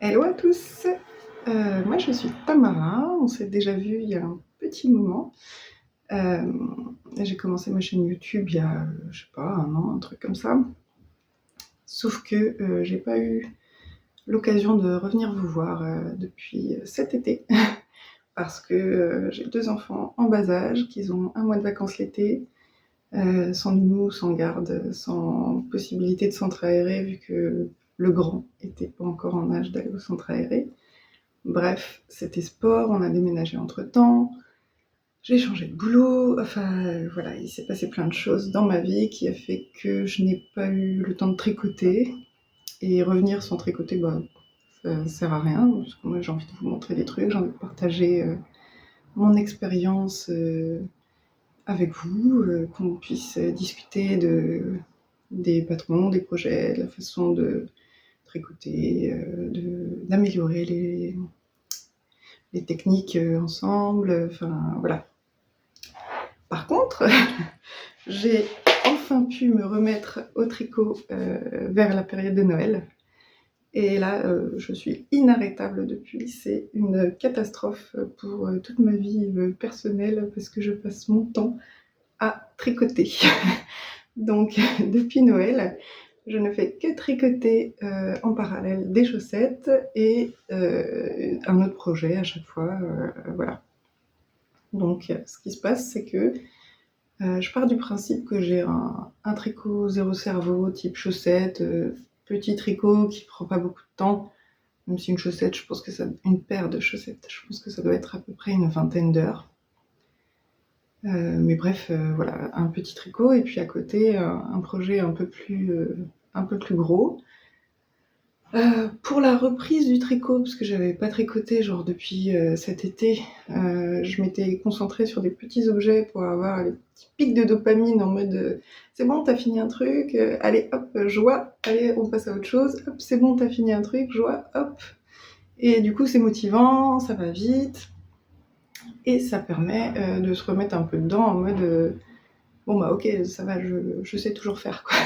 Hello à tous, moi je suis Tamara, on s'est déjà vu il y a un petit moment. J'ai commencé ma chaîne YouTube il y a, je sais pas, 1 an, un truc comme ça. Sauf que j'ai pas eu l'occasion de revenir vous voir depuis cet été parce que j'ai 2 enfants en bas âge, qui ont 1 mois de vacances l'été, sans nounou, sans garde, sans possibilité de centre aéré vu que le grand était pas encore en âge d'aller au centre aéré. Bref, c'était sport, on a déménagé entre-temps, j'ai changé de boulot, enfin voilà, il s'est passé plein de choses dans ma vie qui a fait que je n'ai pas eu le temps de tricoter. Et revenir sans tricoter, bah, ça sert à rien, parce que moi j'ai envie de vous montrer des trucs, j'ai envie de partager mon expérience avec vous, qu'on puisse discuter des patrons, des projets, de la façon de tricoter, d'améliorer les techniques ensemble, enfin voilà. Par contre, j'ai enfin pu me remettre au tricot vers la période de Noël. Et là, je suis inarrêtable depuis. C'est une catastrophe pour toute ma vie personnelle parce que je passe mon temps à tricoter. Donc, depuis Noël, je ne fais que tricoter en parallèle des chaussettes et un autre projet à chaque fois. Voilà. Donc, ce qui se passe, c'est que je pars du principe que j'ai un tricot zéro cerveau, type chaussette, petit tricot qui prend pas beaucoup de temps. Même si une chaussette, je pense que ça, une paire de chaussettes, je pense que ça doit être à peu près une 20aine d'heures. Mais bref, voilà, un petit tricot et puis à côté un projet un peu plus gros. Pour la reprise du tricot, parce que j'avais pas tricoté genre depuis cet été, je m'étais concentrée sur des petits objets pour avoir les petits pics de dopamine en mode c'est bon, t'as fini un truc, allez hop, joie, allez on passe à autre chose, hop c'est bon, t'as fini un truc, joie, hop. Et du coup c'est motivant, ça va vite, et ça permet de se remettre un peu dedans en mode bon bah ok, ça va, je sais toujours faire quoi.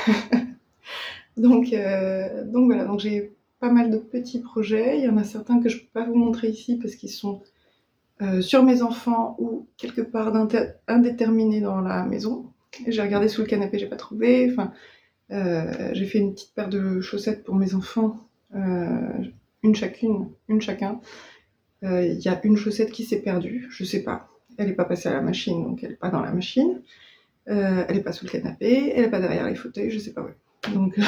Donc voilà, donc j'ai pas mal de petits projets. Il y en a certains que je peux pas vous montrer ici parce qu'ils sont sur mes enfants ou quelque part indéterminés dans la maison. J'ai regardé sous le canapé, j'ai pas trouvé. Enfin, j'ai fait une petite paire de chaussettes pour mes enfants, une chacun. Il y a une chaussette qui s'est perdue, je sais pas. Elle est pas passée à la machine, donc elle est pas dans la machine. Elle est pas sous le canapé, elle est pas derrière les fauteuils, je sais pas où. Donc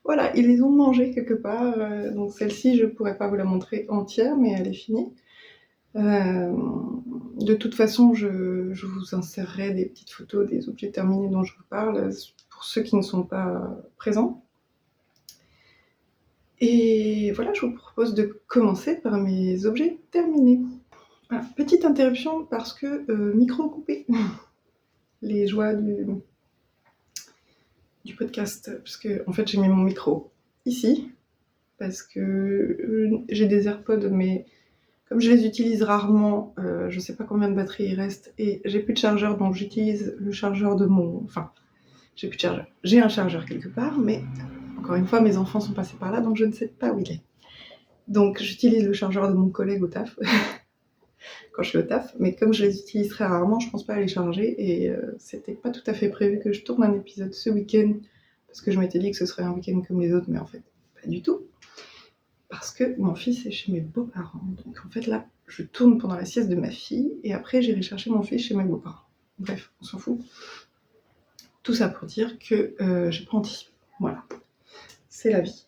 voilà, ils les ont mangées quelque part. Donc celle-ci, je pourrais pas vous la montrer entière, mais elle est finie. De toute façon, je vous insérerai des petites photos des objets terminés dont je vous parle, pour ceux qui ne sont pas présents. Et voilà, je vous propose de commencer par mes objets terminés. Ah, petite interruption parce que micro coupé. Les joies du podcast, parce que en fait j'ai mis mon micro ici, parce que j'ai des AirPods, mais comme je les utilise rarement, je sais pas combien de batterie il reste, et j'ai plus de chargeur, donc j'utilise le chargeur de mon... Enfin, j'ai plus de chargeur. J'ai un chargeur quelque part, mais encore une fois, mes enfants sont passés par là, donc je ne sais pas où il est. Donc j'utilise le chargeur de mon collègue au taf, quand je suis au taf, mais comme je les utilise très rarement, je pense pas à les charger, et c'était pas tout à fait prévu que je tourne un épisode ce week-end, parce que je m'étais dit que ce serait un week-end comme les autres, mais en fait, pas du tout. Parce que mon fils est chez mes beaux-parents. Donc en fait là, je tourne pendant la sieste de ma fille et après j'irai chercher mon fils chez mes beaux-parents. Bref, on s'en fout. Tout ça pour dire que j'ai pas anticipé. Voilà, c'est la vie.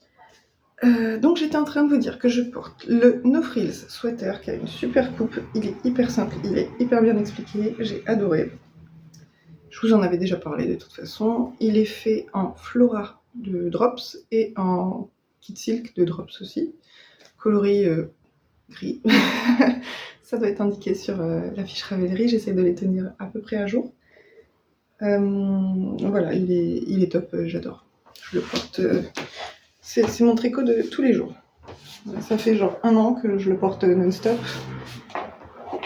Donc j'étais en train de vous dire que je porte le No Frills sweater qui a une super coupe. Il est hyper simple, il est hyper bien expliqué, j'ai adoré. Je vous en avais déjà parlé de toute façon. Il est fait en Flora de Drops et en Kid Silk de Drops aussi. Coloris gris. Ça doit être indiqué sur la fiche Ravelry, j'essaie de les tenir à peu près à jour. Voilà, il est top, j'adore. Je le porte, c'est mon tricot de tous les jours. Ça fait genre 1 an que je le porte non-stop.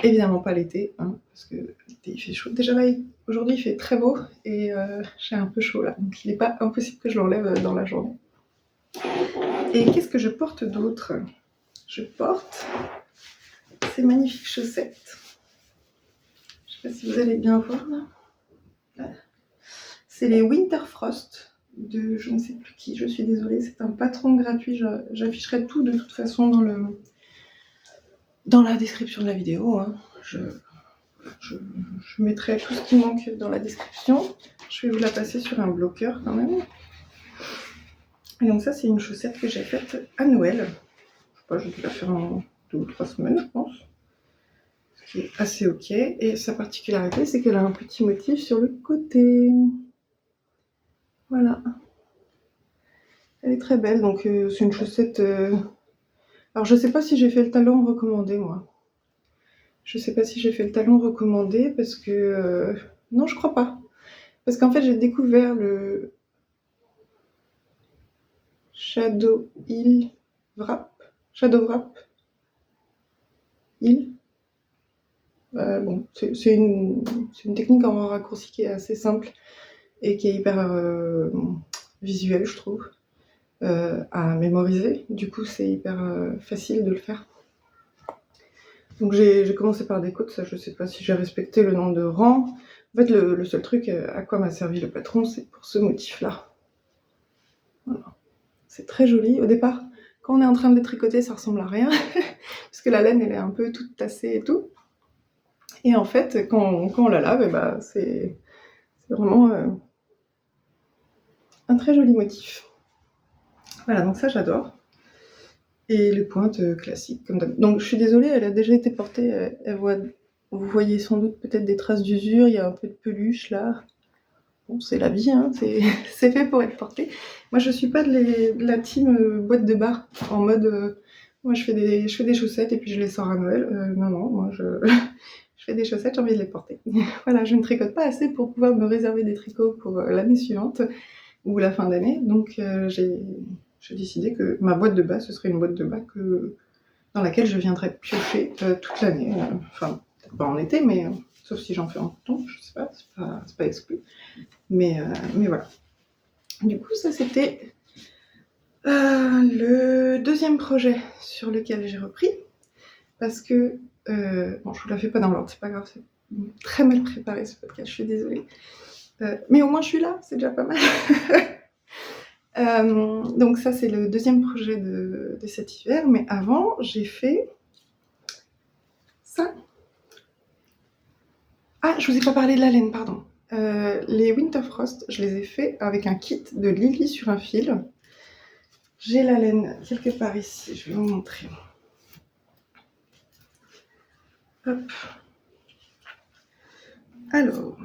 Évidemment pas l'été, hein, parce que l'été il fait chaud. Déjà là, aujourd'hui il fait très beau et j'ai un peu chaud là, donc il n'est pas impossible que je l'enlève dans la journée. Et qu'est-ce que je porte d'autre ? je porte ces magnifiques chaussettes. Je sais pas si vous allez bien voir là. Voilà. C'est les Winterfrost de je ne sais plus qui, je suis désolée, c'est un patron gratuit. J'afficherai tout de toute façon dans la description de la vidéo. Hein. Je mettrai tout ce qui manque dans la description. Je vais vous la passer sur un bloqueur quand même. Et donc ça, c'est une chaussette que j'ai faite à Noël. Je sais pas, j'ai dû la faire en 2 ou 3 semaines, je pense. Ce qui est assez ok. Et sa particularité, c'est qu'elle a un petit motif sur le côté. Voilà. Elle est très belle, donc c'est une chaussette... Alors je sais pas si j'ai fait le talon recommandé, moi. Je sais pas si j'ai fait le talon recommandé, parce que... Non, je crois pas. Parce qu'en fait, j'ai découvert le Shadow Wrap. Bon, c'est une technique en raccourci qui est assez simple et qui est hyper visuelle, je trouve, à mémoriser. Du coup, c'est hyper facile de le faire. Donc j'ai commencé par des côtes, ça je sais pas si j'ai respecté le nombre de rangs. En fait, le seul truc à quoi m'a servi le patron, c'est pour ce motif-là. Voilà. C'est très joli. Au départ, quand on est en train de les tricoter, ça ressemble à rien, parce que la laine, elle est un peu toute tassée et tout. Et en fait, quand on la lave, bah, c'est vraiment un très joli motif. Voilà, donc ça j'adore. Et les pointes classiques, comme d'habitude. Donc je suis désolée, elle a déjà été portée. Vous voyez sans doute peut-être des traces d'usure, il y a un peu de peluche là. Bon, c'est la vie, hein, c'est fait pour être porté. Moi je suis pas de la team boîte de bar, en mode moi je fais des chaussettes et puis je les sors à Noël. Non, moi je fais des chaussettes, j'ai envie de les porter. Voilà, je ne tricote pas assez pour pouvoir me réserver des tricots pour l'année suivante ou la fin d'année. Donc j'ai décidé que ma boîte de bas, ce serait une boîte de bas dans laquelle je viendrais piocher toute l'année. Enfin, peut-être pas en été, mais sauf si j'en fais en coton, je sais pas, c'est pas exclu. Mais voilà. Du coup, ça c'était le deuxième projet sur lequel j'ai repris. Parce que, bon, je vous la fais pas dans l'ordre, c'est pas grave, c'est très mal préparé ce podcast, je suis désolée. Mais au moins je suis là, c'est déjà pas mal. Donc ça c'est le deuxième projet de cet hiver, mais avant j'ai fait ça. Ah, je vous ai pas parlé de la laine, pardon. Les Winterfrost, je les ai fait avec un kit de Lily sur un fil. J'ai la laine quelque part ici, je vais vous montrer. Hop. Alors,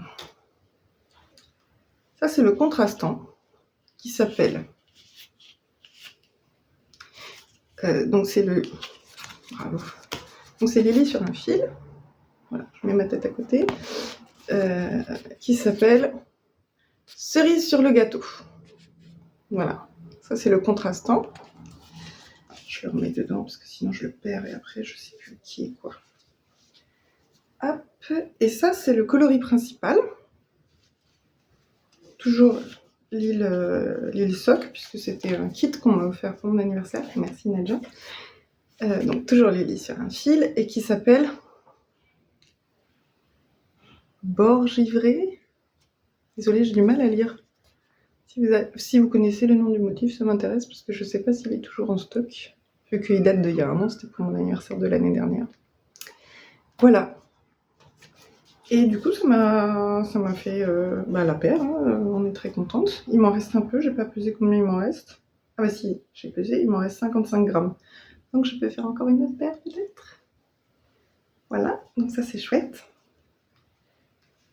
ça c'est le contrastant qui s'appelle... donc c'est le... Bravo. Donc c'est Lily sur un fil. Voilà, je mets ma tête à côté. Qui s'appelle Cerise sur le gâteau. Voilà, ça c'est le contrastant. Je le remets dedans parce que sinon je le perds et après je sais plus qui est quoi. Hop, et ça c'est le coloris principal. Toujours l'île soc, puisque c'était un kit qu'on m'a offert pour mon anniversaire. Merci Nadja. Donc toujours Lily sur un fil et qui s'appelle Bord givré. Désolée, j'ai du mal à lire. Si vous connaissez le nom du motif, ça m'intéresse parce que je sais pas s'il est toujours en stock. Vu qu'il date d'il y a un an, c'était pour mon anniversaire de l'année dernière. Voilà. Et du coup, ça m'a fait la paire, hein. On est très contente. Il m'en reste un peu, j'ai pas pesé combien il m'en reste. Ah bah si, j'ai pesé, il m'en reste 55 grammes. Donc je peux faire encore une autre paire peut-être. Voilà, donc ça c'est chouette.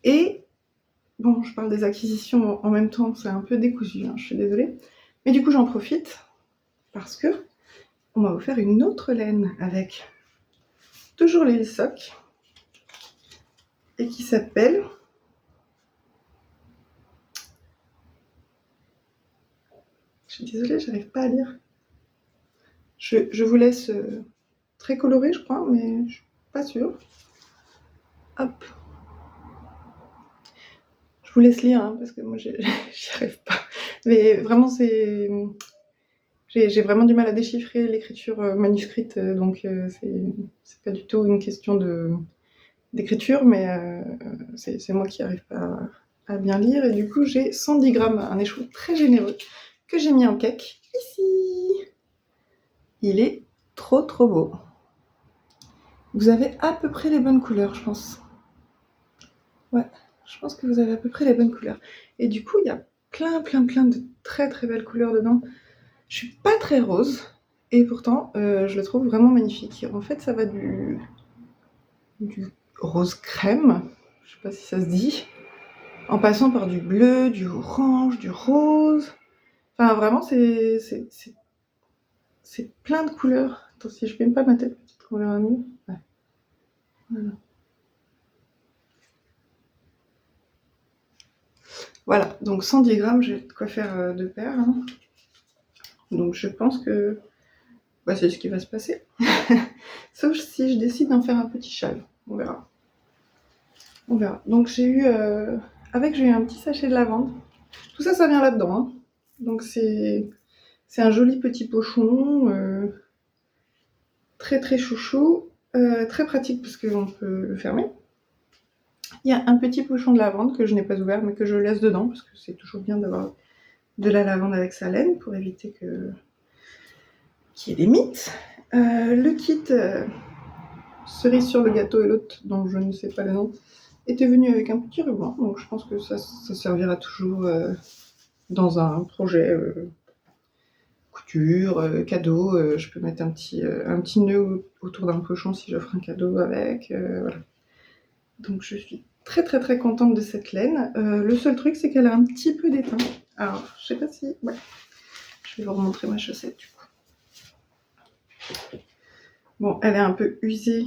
Et bon, je parle des acquisitions en même temps, c'est un peu décousu, hein, je suis désolée. Mais du coup, j'en profite parce que on m'a offert une autre laine avec toujours l'île soc et qui s'appelle... Je suis désolée, j'arrive pas à lire. Je vous laisse très coloré, je crois, mais je suis pas sûre. Hop. Je vous laisse lire, hein, parce que moi, j'y arrive pas. Mais vraiment, c'est J'ai vraiment du mal à déchiffrer l'écriture manuscrite, donc c'est pas du tout une question d'écriture, mais c'est moi qui arrive pas à bien lire. Et du coup, j'ai 110 grammes, un échou très généreux que j'ai mis en cake ici. Il est trop trop beau. Vous avez à peu près les bonnes couleurs, je pense. Ouais, je pense que vous avez à peu près les bonnes couleurs. Et du coup, il y a plein de très très belles couleurs dedans. Je suis pas très rose, et pourtant, je le trouve vraiment magnifique. En fait, ça va du rose crème, je sais pas si ça se dit, en passant par du bleu, du orange, du rose. Enfin, vraiment, c'est plein de couleurs. Attends, si je filme pas ma tête, peut-être qu'on verra mieux. Ouais. Voilà. Voilà, donc 110 grammes, j'ai de quoi faire 2 paires. Hein. Donc je pense que bah, c'est ce qui va se passer. Sauf si je décide d'en faire un petit châle. On verra. On verra. Donc j'ai eu un petit sachet de lavande. Tout ça, ça vient là-dedans. Hein. Donc c'est un joli petit pochon, très très chouchou, très pratique parce qu'on peut le fermer. Il y a un petit pochon de lavande que je n'ai pas ouvert mais que je laisse dedans parce que c'est toujours bien d'avoir de la lavande avec sa laine pour éviter qu'il y ait des mythes. Le kit cerise sur le gâteau et l'autre dont je ne sais pas le nom était venu avec un petit ruban, donc je pense que ça servira toujours dans un projet couture, cadeau. Je peux mettre un petit nœud autour d'un pochon si j'offre un cadeau avec. Voilà. Donc je suis très très très contente de cette laine. Le seul truc, c'est qu'elle a un petit peu d'étain. Alors, je sais pas si... Ouais. Je vais vous remontrer ma chaussette du coup. Bon, elle est un peu usée,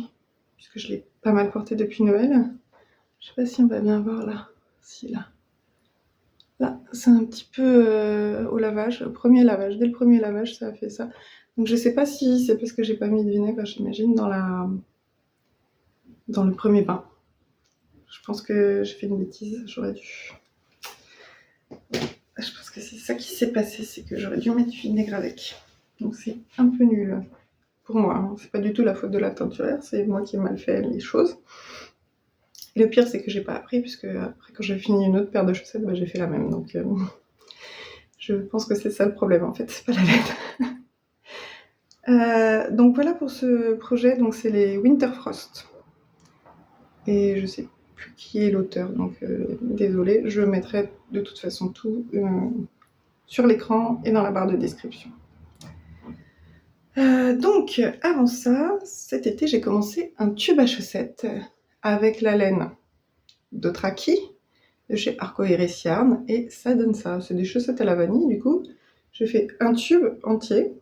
puisque je l'ai pas mal portée depuis Noël. Je sais pas si on va bien voir là. Si, là. Là, c'est un petit peu au lavage, au premier lavage. Dès le premier lavage, ça a fait ça. Donc je sais pas si c'est parce que j'ai pas mis de vinaigre, j'imagine, dans le premier bain. Je pense que j'ai fait une bêtise, j'aurais dû... Je pense que c'est ça qui s'est passé, c'est que j'aurais dû mettre du vinaigre avec. Donc c'est un peu nul pour moi. Hein. C'est pas du tout la faute de la teinturière, c'est moi qui ai mal fait les choses. Et le pire, c'est que j'ai pas appris, puisque après, quand j'ai fini une autre paire de chaussettes, bah, j'ai fait la même. Donc je pense que c'est ça le problème, en fait, c'est pas la laine. Donc voilà pour ce projet, donc c'est les Winterfrost. Et je sais plus qui est l'auteur, donc désolée, je mettrai de toute façon tout sur l'écran et dans la barre de description. Donc avant ça, cet été, j'ai commencé un tube à chaussettes avec la laine Dothraki de chez Arco Iris Yarn, et ça donne ça. C'est des chaussettes à la vanille, du coup. J'ai fait un tube entier.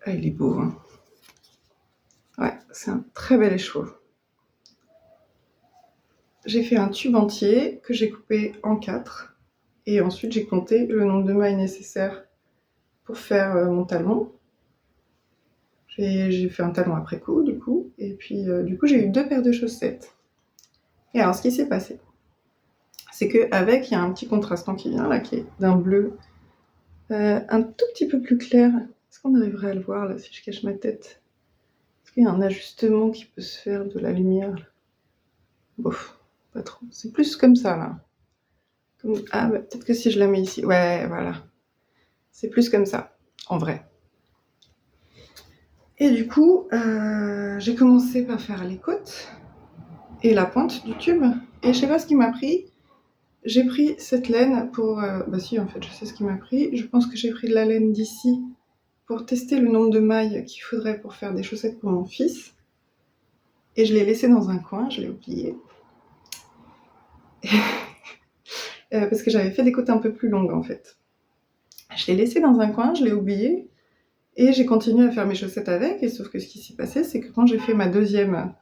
Ah, il est beau, hein. Ouais, c'est un très bel écheveau. J'ai fait un tube entier que j'ai coupé en 4. Et ensuite, j'ai compté le nombre de mailles nécessaires pour faire mon talon. J'ai fait un talon après coup, du coup. Et puis, du coup, j'ai eu 2 paires de chaussettes. Et alors, ce qui s'est passé, c'est qu'avec, il y a un petit contrastant qui vient, là, qui est d'un bleu un tout petit peu plus clair. Est-ce qu'on arriverait à le voir, là, si je cache ma tête? Est-ce qu'il y a un ajustement qui peut se faire de la lumière, là? Bof, pas trop. C'est plus comme ça, là. Ah, bah, peut-être que si je la mets ici. Ouais, voilà. C'est plus comme ça, en vrai. Et du coup, j'ai commencé par faire les côtes et la pointe du tube. Et je sais pas ce qui m'a pris. J'ai pris cette laine pour... bah si, en fait, je sais ce qui m'a pris. Je pense que j'ai pris de la laine d'ici pour tester le nombre de mailles qu'il faudrait pour faire des chaussettes pour mon fils. Et je l'ai laissé dans un coin, je l'ai oublié. Parce que j'avais fait des côtes un peu plus longues, en fait. Je l'ai laissé dans un coin, je l'ai oublié. Et j'ai continué à faire mes chaussettes avec, et sauf que ce qui s'est passé, c'est que quand j'ai fait ma deuxième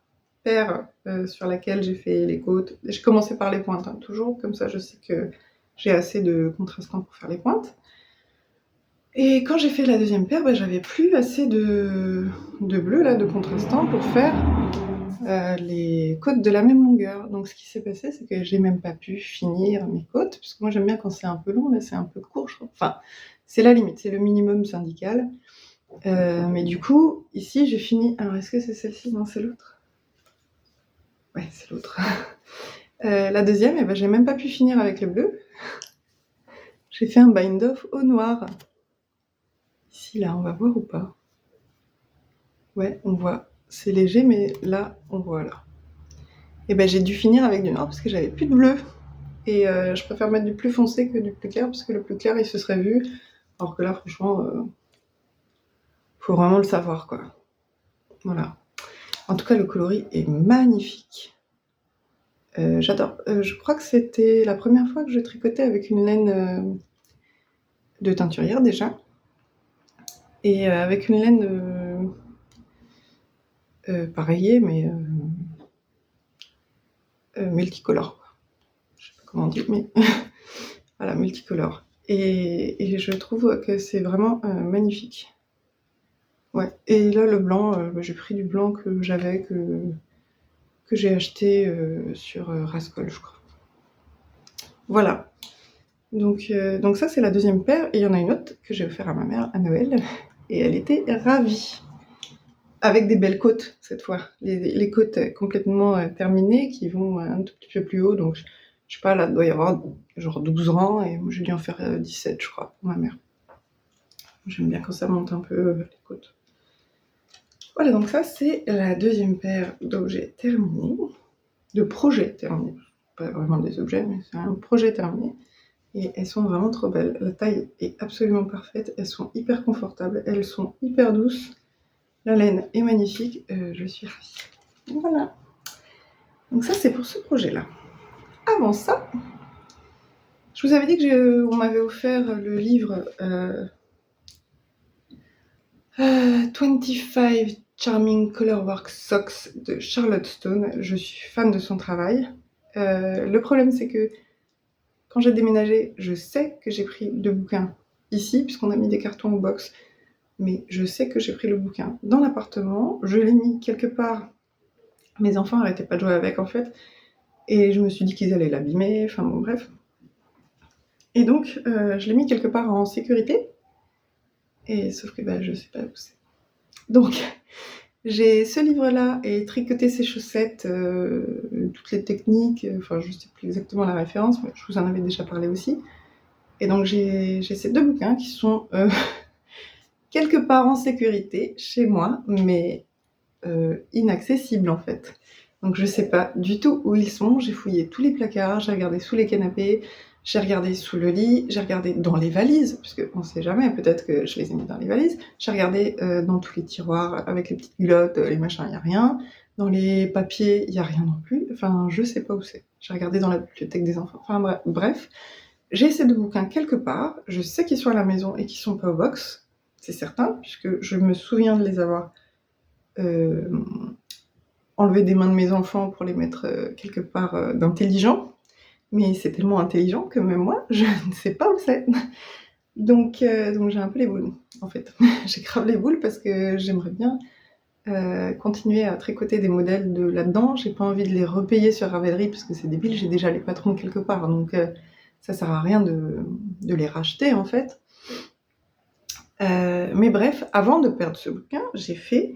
paire sur laquelle j'ai fait les côtes, j'ai commencé par les pointes, hein, toujours, comme ça je sais que j'ai assez de contrastant pour faire les pointes. Et quand j'ai fait la deuxième paire, bah, j'avais plus assez de bleu, là, de contrastant pour faire les côtes de la même longueur. Donc ce qui s'est passé, c'est que j'ai même pas pu finir mes côtes, parce que moi j'aime bien quand c'est un peu long, là c'est un peu court, je trouve. Enfin, c'est la limite, c'est le minimum syndical. Mais du coup, ici, j'ai fini... Alors, est-ce que c'est celle-ci? Non, c'est l'autre. Ouais, c'est l'autre. La deuxième, eh ben, j'ai même pas pu finir avec le bleu. J'ai fait un bind-off au noir. Ici, là, on va voir ou pas? Ouais, on voit. C'est léger, mais là, on voit, là. Et ben, j'ai dû finir avec du noir parce que j'avais plus de bleu. Et je préfère mettre du plus foncé que du plus clair, parce que le plus clair, il se serait vu. Alors que là, franchement, faut vraiment le savoir, quoi. Voilà. En tout cas, le coloris est magnifique. J'adore. Je crois que c'était la première fois que je tricotais avec une laine de teinturière, déjà. Et avec une laine pareillée, mais multicolore. Je sais pas comment on dit, mais voilà, multicolore. Et je trouve que c'est vraiment magnifique. Ouais. Et là, le blanc, j'ai pris du blanc que j'avais, que j'ai acheté sur Rascol, je crois. Voilà. Donc ça, c'est la deuxième paire. Et il y en a une autre que j'ai offert à ma mère à Noël. Et elle était ravie. Avec des belles côtes, cette fois. Les côtes complètement terminées, qui vont un tout petit peu plus haut. Donc, je sais pas, là, il doit y avoir genre 12 rangs. Et moi, j'ai dû en faire 17, je crois, pour ma mère. J'aime bien quand ça monte un peu les côtes. Voilà, donc ça, c'est la deuxième paire d'objets terminés. De projets terminés. Pas vraiment des objets, mais c'est un projet terminé. Et elles sont vraiment trop belles. La taille est absolument parfaite. Elles sont hyper confortables. Elles sont hyper douces. La laine est magnifique. Je suis ravie. Voilà. Donc ça, c'est pour ce projet-là. Avant ça, je vous avais dit que on m'avait offert le livre 25 Charming Colorwork Socks de Charlotte Stone. Je suis fan de son travail. Le problème, c'est que quand j'ai déménagé, je sais que j'ai pris le bouquin ici, puisqu'on a mis des cartons en box, mais je sais que j'ai pris le bouquin dans l'appartement, je l'ai mis quelque part, mes enfants n'arrêtaient pas de jouer avec en fait, et je me suis dit qu'ils allaient l'abîmer, enfin bon bref. Et donc, je l'ai mis quelque part en sécurité, et sauf que je sais pas où c'est. Donc, j'ai ce livre-là et tricoter ses chaussettes, toutes les techniques, enfin je sais plus exactement la référence, mais je vous en avais déjà parlé aussi. Et donc j'ai ces deux bouquins qui sont quelque part en sécurité chez moi, mais inaccessibles en fait. Donc je sais pas du tout où ils sont. J'ai fouillé tous les placards, j'ai regardé sous les canapés, j'ai regardé sous le lit, j'ai regardé dans les valises, parce qu'on sait jamais, peut-être que je les ai mis dans les valises. J'ai regardé dans tous les tiroirs avec les petites culottes, les machins, il n'y a rien. Dans les papiers, il n'y a rien non plus. Enfin, je sais pas où c'est. J'ai regardé dans la bibliothèque des enfants. Enfin bref. J'ai ces deux bouquins quelque part, je sais qu'ils sont à la maison et qu'ils sont pas au box, c'est certain, puisque je me souviens de les avoir enlevés des mains de mes enfants pour les mettre quelque part d'intelligent, mais c'est tellement intelligent que même moi, je ne sais pas où c'est. Donc j'ai un peu les boules, en fait. J'ai grave les boules parce que j'aimerais bien continuer à tricoter des modèles de là-dedans. J'ai pas envie de les repayer sur Ravelry parce que c'est débile, j'ai déjà les patrons quelque part, donc ça sert à rien de les racheter en fait. Mais bref, avant de perdre ce bouquin, j'ai fait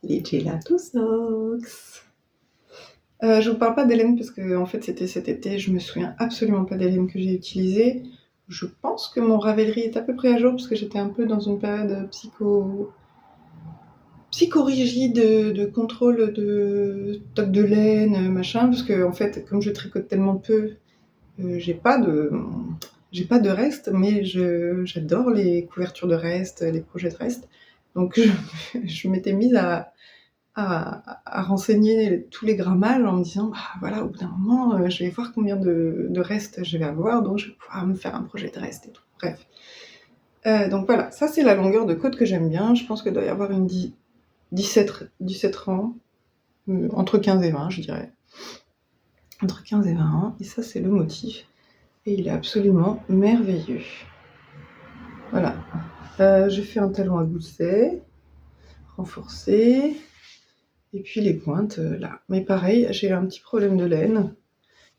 les Gelato Socks. Je vous parle pas d'Hélène parce que en fait c'était cet été, je me souviens absolument pas d'Hélène que j'ai utilisée. Je pense que mon Ravelry est à peu près à jour parce que j'étais un peu dans une période psychorigide de contrôle de stock de laine, machin, parce que en fait, comme je tricote tellement peu, j'ai pas de reste, mais j'adore les couvertures de reste, les projets de reste. Donc je m'étais mise à renseigner tous les grammages en me disant, voilà, au bout d'un moment, je vais voir combien de restes je vais avoir, donc je vais pouvoir me faire un projet de reste et tout. Bref. Donc voilà, ça c'est la longueur de côte que j'aime bien. Je pense qu'il doit y avoir une 17 rangs, entre 15 et 20, je dirais. Entre 15 et 20 rangs, et ça c'est le motif. Et il est absolument merveilleux. Voilà. J'ai fait un talon à gousset, renforcé, et puis les pointes là. Mais pareil, j'ai un petit problème de laine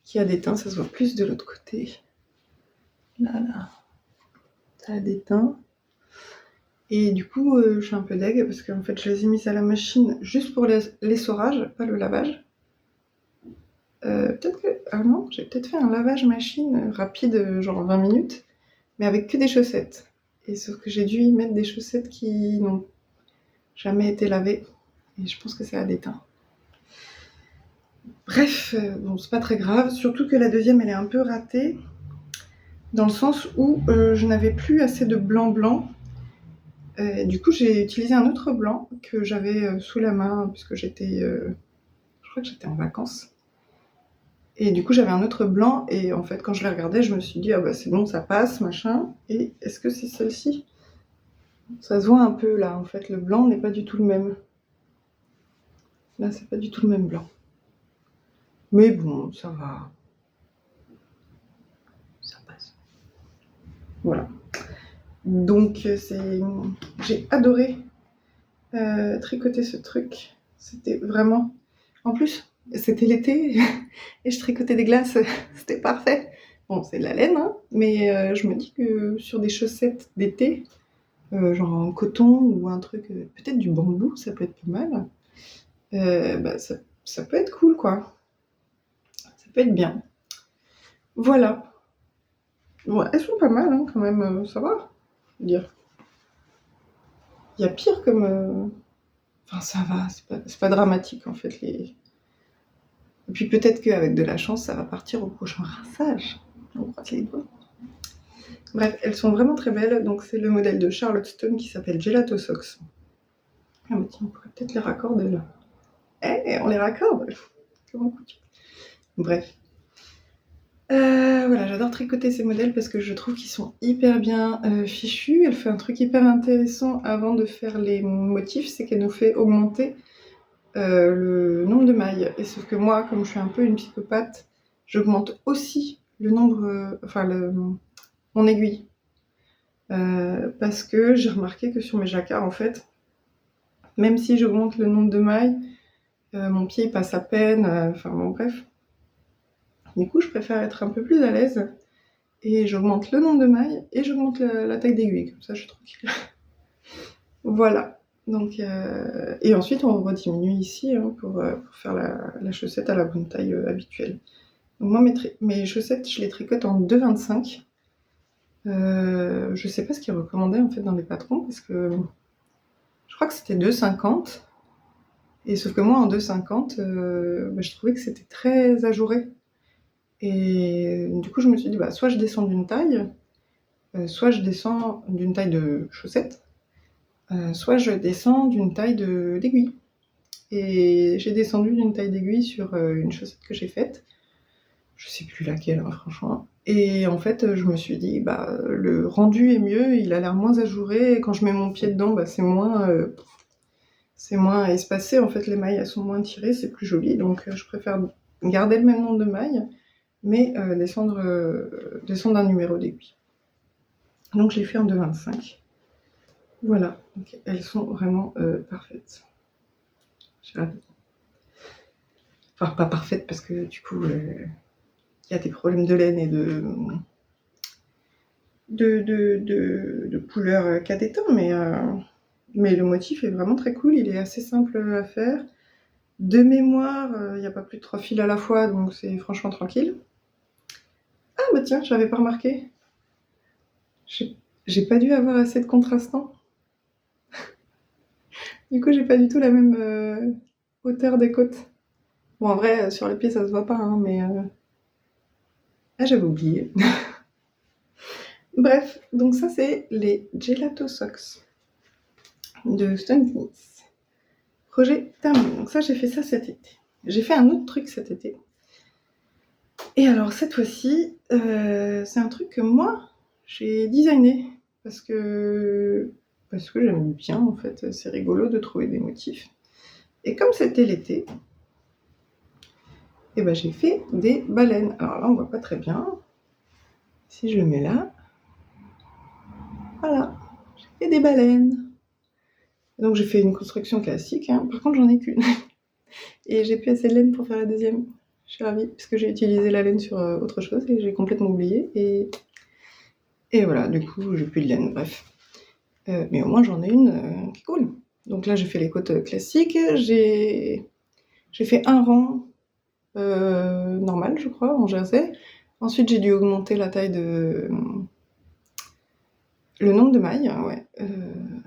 qui a déteint, ça se voit plus de l'autre côté. Là, ça a déteint. Et du coup, je suis un peu deg parce qu'en fait, je les ai mises à la machine juste pour l'essorage, pas le lavage. Peut-être que... Ah non, j'ai peut-être fait un lavage machine rapide, genre 20 minutes, mais avec que des chaussettes. Et sauf que j'ai dû y mettre des chaussettes qui n'ont jamais été lavées. Et je pense que ça a déteint. Bref, bon, c'est pas très grave. Surtout que la deuxième, elle est un peu ratée. Dans le sens où je n'avais plus assez de blanc. Du coup, j'ai utilisé un autre blanc que j'avais sous la main, puisque j'étais... je crois que j'étais en vacances. Et du coup, j'avais un autre blanc, et en fait, quand je l'ai regardé, je me suis dit, ah bah c'est bon, ça passe, machin. Et est-ce que c'est celle-ci? Ça se voit un peu, là, en fait, le blanc n'est pas du tout le même. Là, c'est pas du tout le même blanc. Mais bon, ça va. Ça passe. Voilà. Donc, j'ai adoré tricoter ce truc. C'était vraiment... En plus, c'était l'été, et je tricotais des glaces, c'était parfait. Bon, c'est de la laine, hein, mais je me dis que sur des chaussettes d'été, genre en coton ou un truc, peut-être du bambou, ça peut être pas mal. Bah, ça peut être cool, quoi. Ça peut être bien. Voilà. Ouais, elles sont pas mal, hein, quand même, ça va, je veux dire. Il y a pire comme... Enfin, ça va, c'est pas dramatique, en fait. Et puis peut-être qu'avec de la chance, ça va partir au prochain rinçage. On croise les doigts. Bref, elles sont vraiment très belles. Donc c'est le modèle de Charlotte Stone qui s'appelle Gelato Socks. Ah mais tiens, on pourrait peut-être les raccorder là. Eh, on les raccorde. Comment couture. Bref. Voilà, j'adore tricoter ces modèles parce que je trouve qu'ils sont hyper bien fichus. Elle fait un truc hyper intéressant avant de faire les motifs, c'est qu'elle nous fait augmenter le nombre de mailles. Et sauf que moi, comme je suis un peu une psychopathe, j'augmente aussi le nombre, mon aiguille. Parce que j'ai remarqué que sur mes jacquards, en fait, même si j'augmente le nombre de mailles, mon pied il passe à peine, enfin bon bref. Du coup, je préfère être un peu plus à l'aise et j'augmente le nombre de mailles et j'augmente la taille d'aiguille, comme ça je suis tranquille. Voilà. Donc, et ensuite on rediminue ici hein, pour faire la chaussette à la bonne taille habituelle. Donc moi mes chaussettes, je les tricote en 2,25. Je sais pas ce qui est recommandé en fait dans les patrons parce que je crois que c'était 2,50. Et sauf que moi en 2,50, je trouvais que c'était très ajouré. Et du coup je me suis dit bah, soit je descends d'une taille, soit je descends d'une taille de chaussette, soit je descends d'une taille d'aiguille. Et j'ai descendu d'une taille d'aiguille sur une chaussette que j'ai faite. Je sais plus laquelle, hein, franchement. Et en fait, je me suis dit, bah, le rendu est mieux, il a l'air moins ajouré. Et quand je mets mon pied dedans, bah, c'est moins espacé. En fait, les mailles, elles sont moins tirées, c'est plus joli. Donc, je préfère garder le même nombre de mailles, mais descendre d'un numéro d'aiguille. Donc, j'ai fait en 2,25. Voilà, donc, elles sont vraiment parfaites. J'ai ravi. Enfin, pas parfaites parce que du coup, il y a des problèmes de laine et de couleur qu'a déteint, mais le motif est vraiment très cool, il est assez simple à faire. De mémoire, il n'y a pas plus de 3 fils à la fois, donc c'est franchement tranquille. Ah bah tiens, j'avais pas remarqué. J'ai pas dû avoir assez de contrastants. Du coup, j'ai pas du tout la même hauteur des côtes. Bon, en vrai, sur les pieds, ça se voit pas, hein, mais... Ah, j'avais oublié. Bref, donc ça, c'est les Gelato Socks de Stone Tennis. Projet terminé. Donc ça, j'ai fait ça cet été. J'ai fait un autre truc cet été. Et alors, cette fois-ci, c'est un truc que moi, j'ai designé. Parce que j'aime bien, en fait. C'est rigolo de trouver des motifs. Et comme c'était l'été, et ben, j'ai fait des baleines. Alors là, on voit pas très bien. Si je le mets là, voilà, j'ai fait des baleines. Donc j'ai fait une construction classique, hein. Par contre j'en ai qu'une. Et j'ai plus assez de laine pour faire la deuxième. Je suis ravie, parce que j'ai utilisé la laine sur autre chose et j'ai complètement oublié. Et voilà, du coup, j'ai plus de laine, bref. Mais au moins, j'en ai une qui est cool. Donc là, j'ai fait les côtes classiques. J'ai fait un rang normal, je crois, en jersey. Ensuite, j'ai dû augmenter la taille de... Le nombre de mailles, ouais.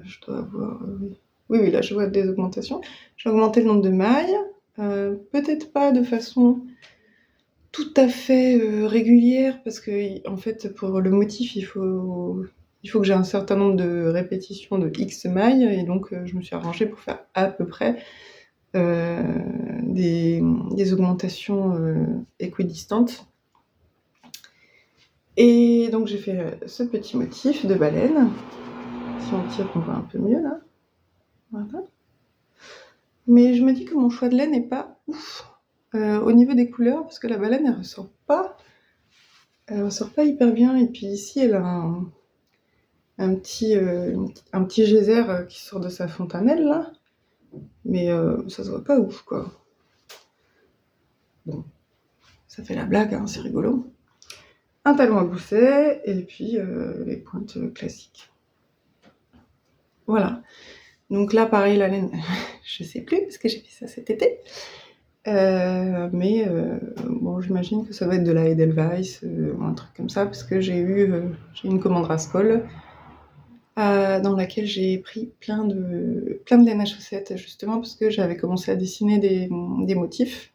Je dois avoir... oui. Oui, là, je vois des augmentations. J'ai augmenté le nombre de mailles. Peut-être pas de façon tout à fait régulière, parce que, en fait, pour le motif, il faut que j'ai un certain nombre de répétitions de X mailles, et donc je me suis arrangée pour faire à peu près des augmentations équidistantes. Et donc j'ai fait ce petit motif de baleine. Si on tire, on voit un peu mieux là. Voilà. Mais je me dis que mon choix de laine n'est pas ouf au niveau des couleurs, parce que la baleine elle ressort pas hyper bien. Et puis ici elle a un petit geyser qui sort de sa fontanelle là, mais ça se voit pas ouf quoi. Bon, ça fait la blague, hein, c'est rigolo. Un talon à gousset et puis les pointes classiques. Voilà. Donc là, pareil, la laine, je sais plus parce que j'ai fait ça cet été. Mais bon, j'imagine que ça va être de la Edelweiss ou un truc comme ça, parce que j'ai une commande Rascol dans laquelle j'ai pris plein de laine à chaussettes, justement parce que j'avais commencé à dessiner des motifs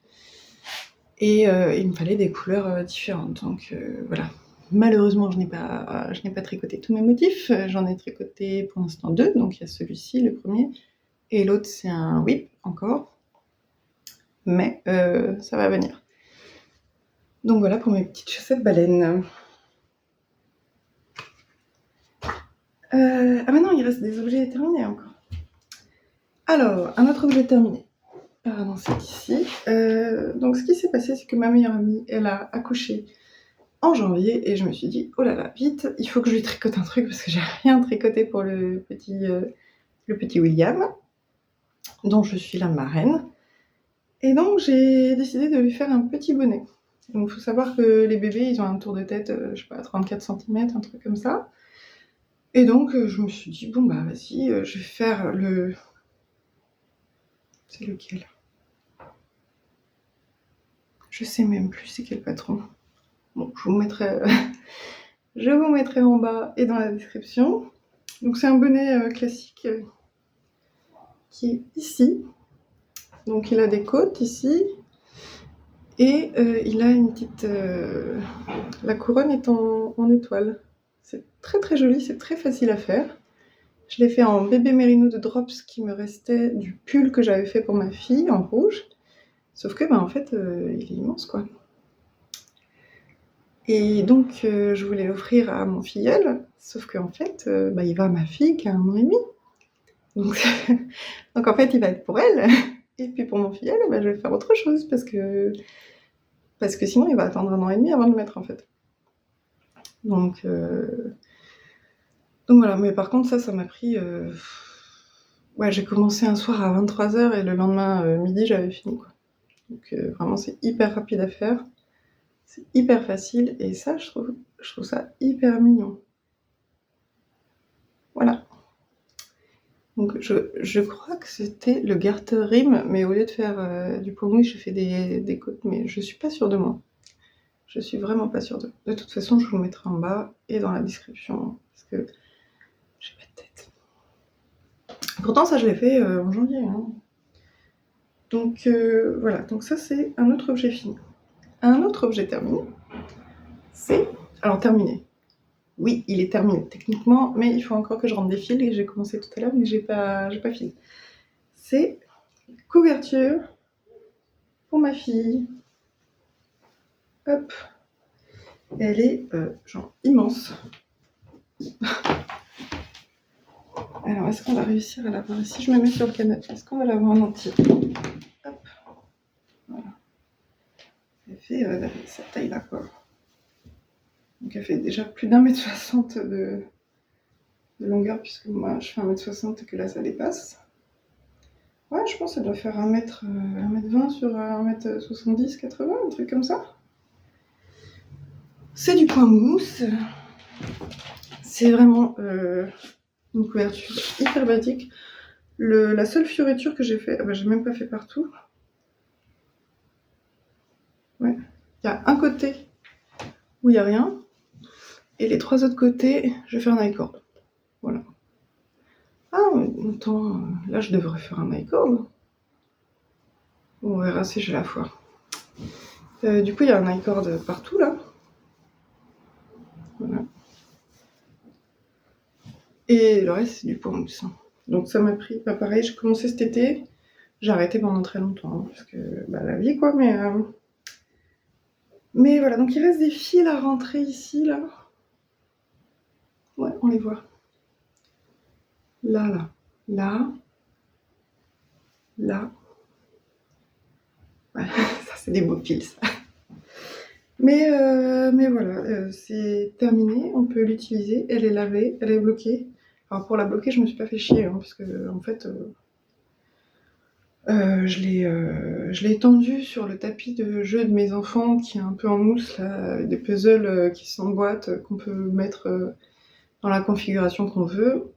et il me fallait des couleurs différentes. Donc voilà. Malheureusement, je n'ai pas tricoté tous mes motifs. J'en ai tricoté pour l'instant 2. Donc il y a celui-ci, le premier, et l'autre c'est un whip encore. Mais ça va venir. Donc voilà pour mes petites chaussettes baleines. Ah bah non, il reste des objets terminés encore. Alors, un autre objet terminé. Pardon, c'est ici. Donc ce qui s'est passé, c'est que ma meilleure amie, elle a accouché en janvier, et je me suis dit, oh là là, vite, il faut que je lui tricote un truc, parce que j'ai rien tricoté pour le petit William, dont je suis la marraine. Et donc j'ai décidé de lui faire un petit bonnet. Donc il faut savoir que les bébés, ils ont un tour de tête, je sais pas, 34 cm, un truc comme ça. Et donc je me suis dit, bon bah vas-y, je vais faire le... C'est lequel? Je sais même plus c'est quel patron. Bon, je vous mettrai en bas et dans la description. Donc c'est un bonnet classique qui est ici. Donc il a des côtes ici. Et il a une petite... La couronne est en étoile. C'est très très joli, c'est très facile à faire. Je l'ai fait en bébé mérino de Drops qui me restait du pull que j'avais fait pour ma fille en rouge. Sauf que, en fait, il est immense, quoi. Et donc, je voulais l'offrir à mon filleul, sauf qu'en fait, il va à ma fille qui a 1 an et demi. Donc, donc en fait, il va être pour elle. Et puis pour mon filleul, je vais faire autre chose, parce que sinon, il va attendre 1 an et demi avant de le mettre, en fait. Donc voilà, mais par contre, ça m'a pris... Ouais, j'ai commencé un soir à 23h et le lendemain midi, j'avais fini, quoi. Donc vraiment, c'est hyper rapide à faire. C'est hyper facile, et ça, je trouve ça hyper mignon. Voilà. Donc je crois que c'était le Garter Rim, mais au lieu de faire du pommeau, j'ai fait des côtes, mais je suis pas sûre de moi. Je suis vraiment pas sûre de... De toute façon, je vous mettrai en bas et dans la description, parce que j'ai pas de tête. Pourtant, ça, je l'ai fait en janvier, hein. Donc voilà, donc ça, c'est un autre objet fini. Un autre objet terminé, c'est... Alors terminé. Oui, il est terminé techniquement, mais il faut encore que je rentre des fils, et j'ai commencé tout à l'heure, mais j'ai pas fini. C'est couverture pour ma fille. Hop. Elle est genre immense. Alors, est-ce qu'on va réussir à la voir? Si je me mets sur le canapé, est-ce qu'on va la voir en entier? Hop. Voilà. Elle fait cette taille-là, quoi. Donc elle fait déjà plus d'1,60 m de longueur, puisque moi je fais 1,60 m et que là ça dépasse. Ouais, je pense que ça doit faire 1,20 m sur 1,70 m, 80 m, un truc comme ça. C'est du point mousse. C'est vraiment une couverture hyper basique. La seule fioriture que j'ai fait, j'ai même pas fait partout. Ouais. Il y a un côté où il n'y a rien, et les 3 autres côtés, je vais faire un i-cord. Voilà. Ah, attends, là je devrais faire un i-cord. On verra si j'ai la foi. Du coup, il y a un i-cord partout là. Voilà. Et le reste, c'est du pot mousse. Donc ça m'a pris, pareil, j'ai commencé cet été, j'ai arrêté pendant très longtemps, parce que la vie quoi, mais voilà, donc il reste des fils à rentrer ici, là. Ouais, on les voit. Là, là. Ouais, ça c'est des beaux fils, ça. Mais voilà, c'est terminé, on peut l'utiliser, elle est lavée, elle est bloquée. Alors pour la bloquer, je me suis pas fait chier, parce que en fait, je l'ai étendue sur le tapis de jeu de mes enfants qui est un peu en mousse, là, avec des puzzles qui s'emboîtent, qu'on peut mettre dans la configuration qu'on veut.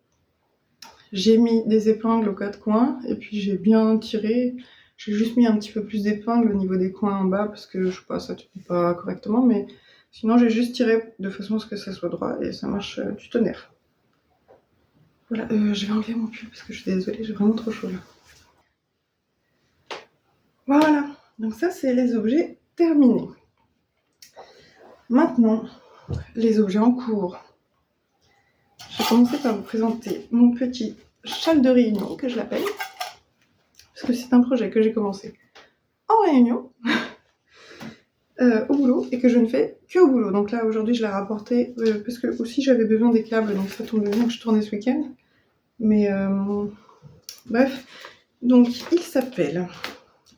J'ai mis des épingles aux 4 coins, et puis j'ai bien tiré. J'ai juste mis un petit peu plus d'épingles au niveau des coins en bas, parce que je sais pas, ça tient pas correctement, mais sinon j'ai juste tiré de façon à ce que ça soit droit, et ça marche du tonnerre. Voilà, je vais enlever mon pull, parce que je suis désolée, j'ai vraiment trop chaud là. Voilà, donc ça c'est les objets terminés. Maintenant, les objets en cours. Je vais commencer par vous présenter mon petit châle de réunion, que je l'appelle, parce que c'est un projet que j'ai commencé en réunion, au boulot, et que je ne fais que au boulot. Donc là, aujourd'hui, je l'ai rapporté, parce que aussi j'avais besoin des câbles, donc ça tombe bien que je tournais ce week-end. Mais bref, donc il s'appelle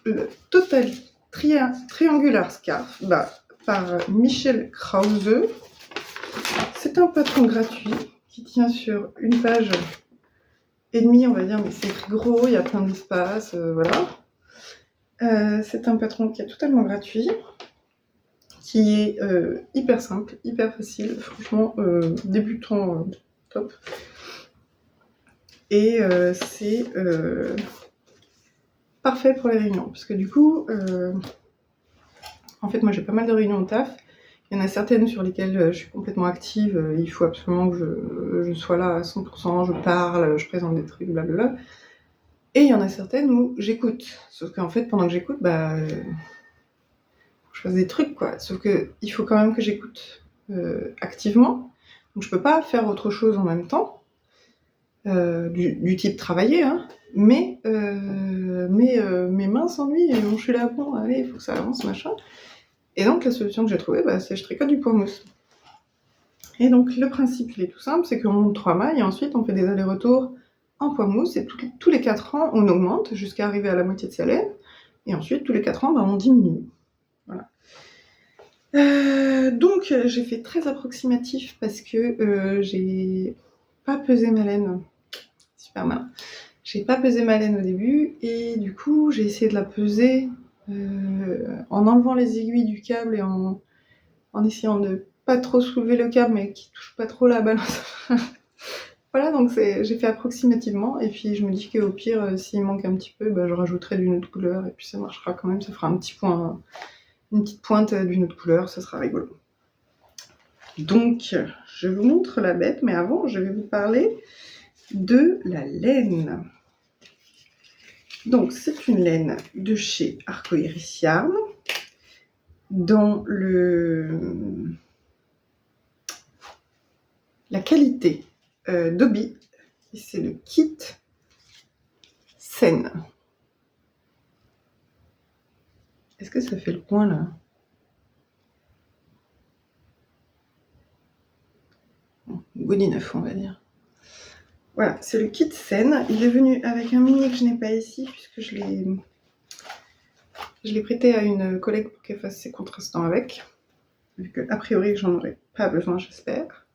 le Total Triangular Scarf par Michel Krause. C'est un patron gratuit qui tient sur une page et demie, on va dire, mais c'est écrit gros, il y a plein d'espace, voilà. C'est un patron qui est totalement gratuit, qui est hyper simple, hyper facile, franchement, débutant top. Et c'est parfait pour les réunions, parce que du coup, en fait, moi j'ai pas mal de réunions au taf. Il y en a certaines sur lesquelles je suis complètement active, il faut absolument que je sois là à 100%, je parle, je présente des trucs, blablabla. Et il y en a certaines où j'écoute. Sauf qu'en fait, pendant que j'écoute, faut que je fasse des trucs, quoi. Sauf qu'il faut quand même que j'écoute activement. Donc je peux pas faire autre chose en même temps, du type travailler, hein. Mais mes mains s'ennuient, et donc je suis là, bon, allez, il faut que ça avance, machin. Et donc la solution que j'ai trouvée, c'est je tricote du pot mousse. Et donc le principe, il est tout simple, c'est qu'on monte 3 mailles, et ensuite on fait des allers-retours en poids mousse, et tous les 4 ans, on augmente jusqu'à arriver à la moitié de sa laine, et ensuite, tous les 4 ans, on diminue. Voilà. Donc, j'ai fait très approximatif, parce que j'ai pas pesé ma laine. Super malin. J'ai pas pesé ma laine au début, et du coup, j'ai essayé de la peser en enlevant les aiguilles du câble et en essayant de pas trop soulever le câble, mais qui touche pas trop la balance. Voilà, donc j'ai fait approximativement, et puis je me dis qu'au pire, s'il manque un petit peu, je rajouterai d'une autre couleur, et puis ça marchera quand même, ça fera un petit point, une petite pointe d'une autre couleur, ça sera rigolo. Donc, je vous montre la bête, mais avant, je vais vous parler de la laine. Donc, c'est une laine de chez Arcoiris Yarn, dans la qualité d'Obi, et c'est le kit Sen. Est-ce que ça fait le point là? Good enough, on va dire. Voilà, c'est le kit Sen. Il est venu avec un mini que je n'ai pas ici, puisque je l'ai prêté à une collègue pour qu'elle fasse ses contrastants avec. Vu que, a priori, j'en aurai pas besoin, j'espère.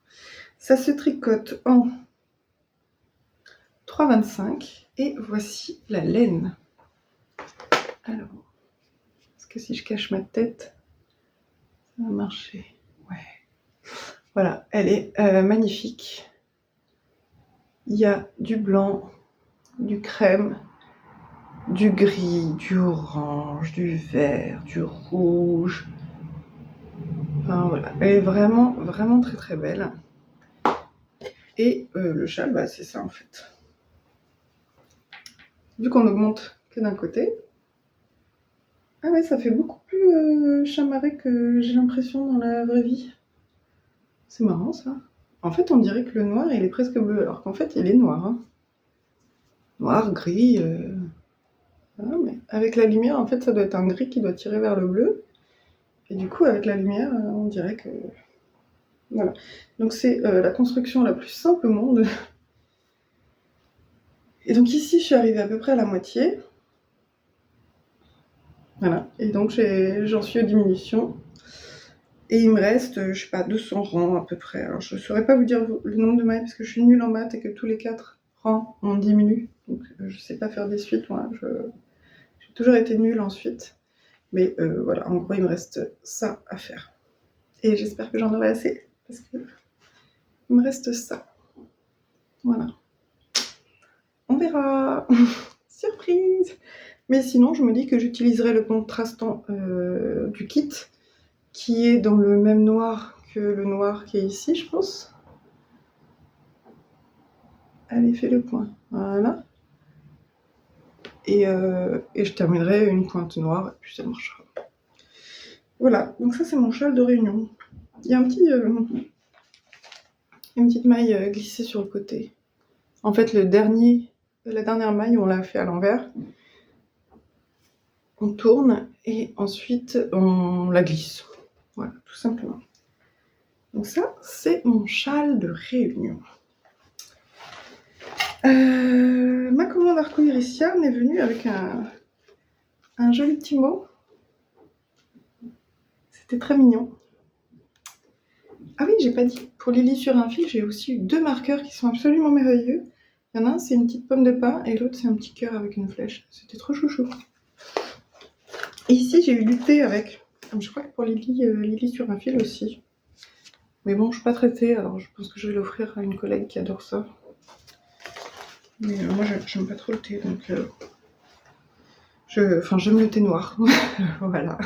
Ça se tricote en 3,25, et voici la laine. Alors, est-ce que si je cache ma tête, ça va marcher? Ouais. Voilà, elle est magnifique. Il y a du blanc, du crème, du gris, du orange, du vert, du rouge. Enfin voilà, elle est vraiment, vraiment très très belle. Et le châle, bah, c'est ça en fait. Vu qu'on augmente que d'un côté. Ah ouais, ça fait beaucoup plus chamarré que j'ai l'impression dans la vraie vie. C'est marrant ça. En fait, on dirait que le noir, il est presque bleu, alors qu'en fait, il est noir. Hein. Noir, gris. Ah, mais avec la lumière, en fait, ça doit être un gris qui doit tirer vers le bleu. Et du coup, avec la lumière, on dirait que... Voilà. Donc c'est la construction la plus simple au monde. Et donc ici, je suis arrivée à peu près à la moitié. Voilà. Et donc j'en suis aux diminutions. Et il me reste, je sais pas, 200 rangs à peu près. Alors je ne saurais pas vous dire le nombre de mailles parce que je suis nulle en maths et que tous les 4 rangs on diminue. Donc je sais pas faire des suites, moi. J'ai toujours été nulle en suite. Mais voilà, en gros, il me reste ça à faire. Et j'espère que j'en aurai assez parce que il me reste ça. Voilà. On verra. Surprise. Mais sinon, je me dis que j'utiliserai le contrastant du kit qui est dans le même noir que le noir qui est ici, je pense. Allez, fais le point. Voilà. Et je terminerai une pointe noire, et puis ça marchera. Voilà, donc ça c'est mon châle de réunion. Il y a une petite maille glissée sur le côté. En fait, la dernière maille, on l'a fait à l'envers. On tourne et ensuite on la glisse. Voilà, tout simplement. Donc ça, c'est mon châle de réunion. Ma commande arco-irissienne m'est venue avec un joli petit mot. C'était très mignon. Ah oui, j'ai pas dit. Pour Lily sur un fil, j'ai aussi eu 2 marqueurs qui sont absolument merveilleux. Il y en a un, c'est une petite pomme de pin, et l'autre, c'est un petit cœur avec une flèche. C'était trop chouchou. Et ici, j'ai eu du thé avec. Je crois que pour Lily sur un fil aussi. Mais bon, je suis pas traitée, alors je pense que je vais l'offrir à une collègue qui adore ça. Mais moi, j'aime pas trop le thé, donc... j'aime le thé noir. Voilà.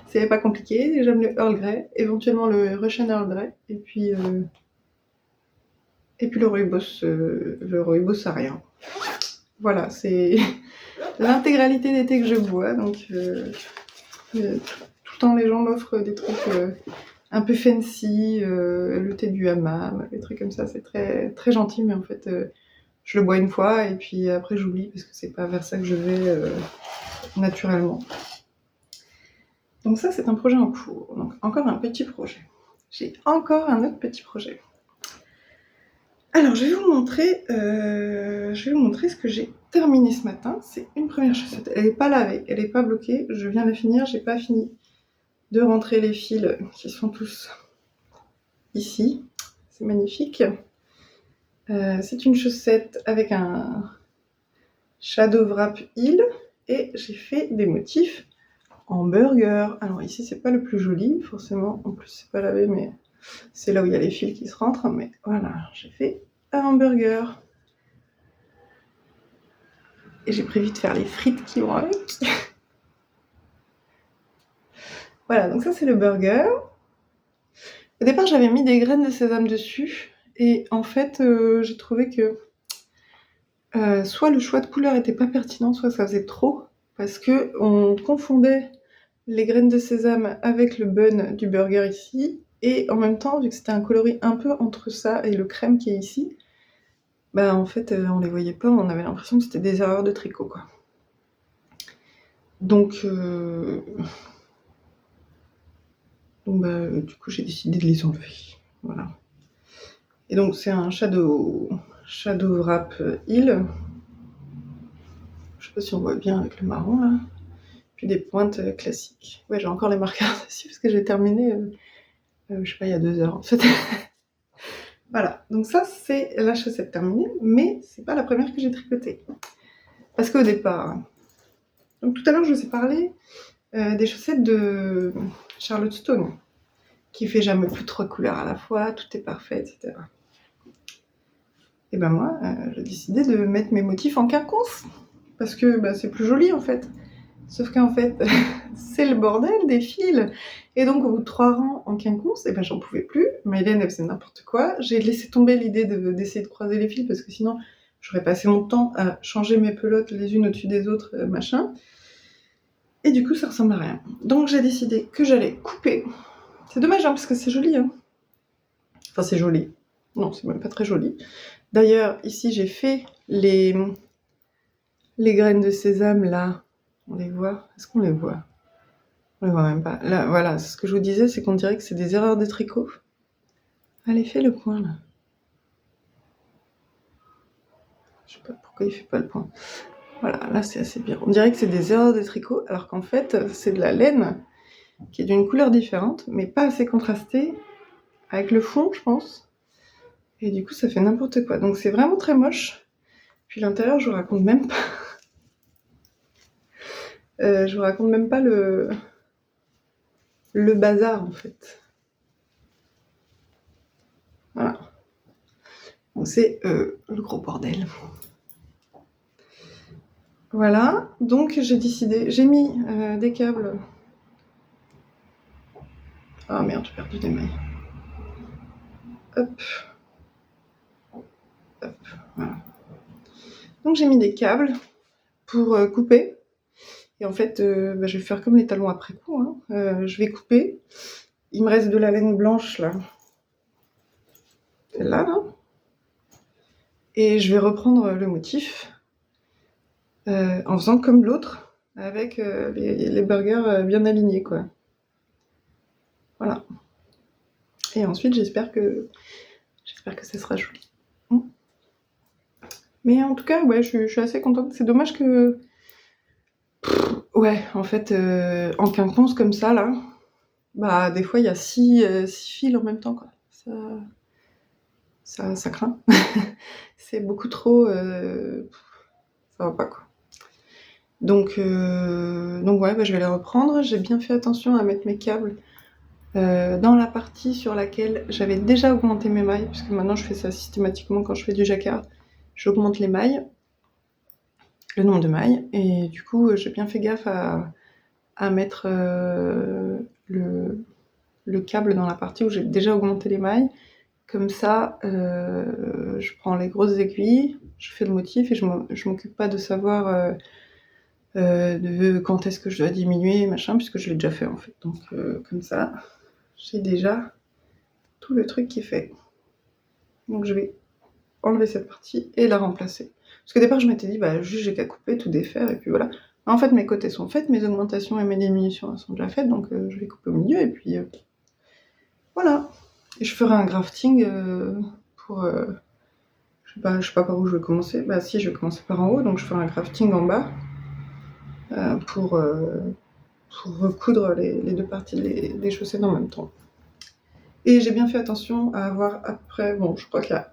C'est pas compliqué. J'aime le Earl Grey, éventuellement le Russian Earl Grey, et puis le rooibos à rien. Voilà, c'est l'intégralité des thés que je bois. Donc, tout le temps, les gens m'offrent des trucs un peu fancy, le thé du hammam, des trucs comme ça. C'est très, très gentil, mais en fait, je le bois une fois et puis après, j'oublie parce que c'est pas vers ça que je vais naturellement. Donc ça, c'est un projet en cours. Donc, encore un petit projet. J'ai encore un autre petit projet. Alors, je vais vous montrer ce que j'ai terminé ce matin. C'est une première chaussette. Elle n'est pas lavée, elle n'est pas bloquée. Je viens de la finir, j'ai pas fini de rentrer les fils qui sont tous ici. C'est magnifique. C'est une chaussette avec un Shadow Wrap Heel et j'ai fait des motifs en burger. Alors ici, c'est pas le plus joli, forcément. En plus, c'est pas lavé, mais c'est là où il y a les fils qui se rentrent. Mais voilà, j'ai fait un hamburger. Et j'ai prévu de faire les frites qui vont avec. Voilà, donc ça c'est le burger. Au départ, j'avais mis des graines de sésame dessus. Et en fait, j'ai trouvé que soit le choix de couleur était pas pertinent, soit ça faisait trop. Parce que on confondait les graines de sésame avec le bun du burger ici. Et en même temps, vu que c'était un coloris un peu entre ça et le crème qui est ici, bah en fait, on les voyait pas, on avait l'impression que c'était des erreurs de tricot, quoi. Donc bah, du coup, j'ai décidé de les enlever. Voilà. Et donc, c'est un Shadow Wrap Heel. Je sais pas si on voit bien avec le marron, là. Puis des pointes classiques. Ouais, j'ai encore les marqueurs dessus parce que j'ai terminé, je sais pas, il y a 2 heures, en fait. Voilà. Donc ça, c'est la chaussette terminée, mais c'est pas la première que j'ai tricotée. Parce qu'au départ... Donc tout à l'heure, je vous ai parlé des chaussettes de Charlotte Stone. qui fait jamais plus 3 couleurs à la fois, tout est parfait, etc. Et ben moi, j'ai décidé de mettre mes motifs en quinconce, parce que bah, c'est plus joli en fait. Sauf qu'en fait, c'est le bordel des fils. Et donc, au bout de 3 rangs en quinconce, et ben, j'en pouvais plus. Maëlène, elle faisait n'importe quoi. J'ai laissé tomber l'idée d'essayer de croiser les fils, parce que sinon, j'aurais passé mon temps à changer mes pelotes les unes au-dessus des autres, machin. Et du coup, ça ressemble à rien. Donc, j'ai décidé que j'allais couper. C'est dommage, hein, parce que c'est joli. Hein. Enfin, c'est joli. Non, c'est même pas très joli. D'ailleurs, ici, j'ai fait les graines de sésame, là. On les voit? Est-ce qu'on les voit? On les voit même pas. Là, voilà, ce que je vous disais, c'est qu'on dirait que c'est des erreurs de tricot. Allez, fais le point, là. Je sais pas pourquoi il fait pas le point. Voilà, là, c'est assez bien. On dirait que c'est des erreurs de tricot, alors qu'en fait, c'est de la laine qui est d'une couleur différente, mais pas assez contrastée avec le fond, je pense. Et du coup, ça fait n'importe quoi. Donc, c'est vraiment très moche. Puis l'intérieur, je vous raconte même pas. Je vous raconte même pas le bazar, en fait. Voilà. Donc c'est le gros bordel. Voilà, donc j'ai décidé, j'ai mis des câbles. Ah merde, j'ai perdu des mailles. Hop. Hop, voilà. Donc j'ai mis des câbles pour couper. Et en fait, bah, je vais faire comme les talons après coup. Hein. Je vais couper. Il me reste de la laine blanche là. Celle-là, là. Et je vais reprendre le motif en faisant comme l'autre, avec les burgers bien alignés, quoi. Voilà. Et ensuite, j'espère que ça sera joli. Mais en tout cas, ouais, je suis assez contente. C'est dommage que... Ouais, en fait, en quinconce comme ça, là, bah, des fois, il y a 6 fils en même temps, quoi. Ça craint. C'est beaucoup trop... ça va pas, quoi. Donc ouais, bah, je vais les reprendre. J'ai bien fait attention à mettre mes câbles dans la partie sur laquelle j'avais déjà augmenté mes mailles, puisque maintenant, je fais ça systématiquement quand je fais du jacquard. J'augmente les mailles, le nombre de mailles, et du coup, j'ai bien fait gaffe à mettre le câble dans la partie où j'ai déjà augmenté les mailles. Comme ça, je prends les grosses aiguilles, je fais le motif et je m'occupe pas de savoir de quand est-ce que je dois diminuer, machin, puisque je l'ai déjà fait en fait. Donc comme ça, j'ai déjà tout le truc qui est fait. Donc je vais enlever cette partie et la remplacer. Parce qu'au départ, je m'étais dit, bah juste j'ai qu'à couper, tout défaire, et puis voilà. En fait, mes côtés sont faites, mes augmentations et mes diminutions sont déjà faites, donc je vais couper au milieu, et puis voilà. Et je ferai un grafting pour... je sais pas par où je vais commencer. Bah si, je vais commencer par en haut, donc je ferai un grafting en bas pour recoudre les deux parties des chaussettes en même temps. Et j'ai bien fait attention à avoir après... Bon, je crois qu'il y a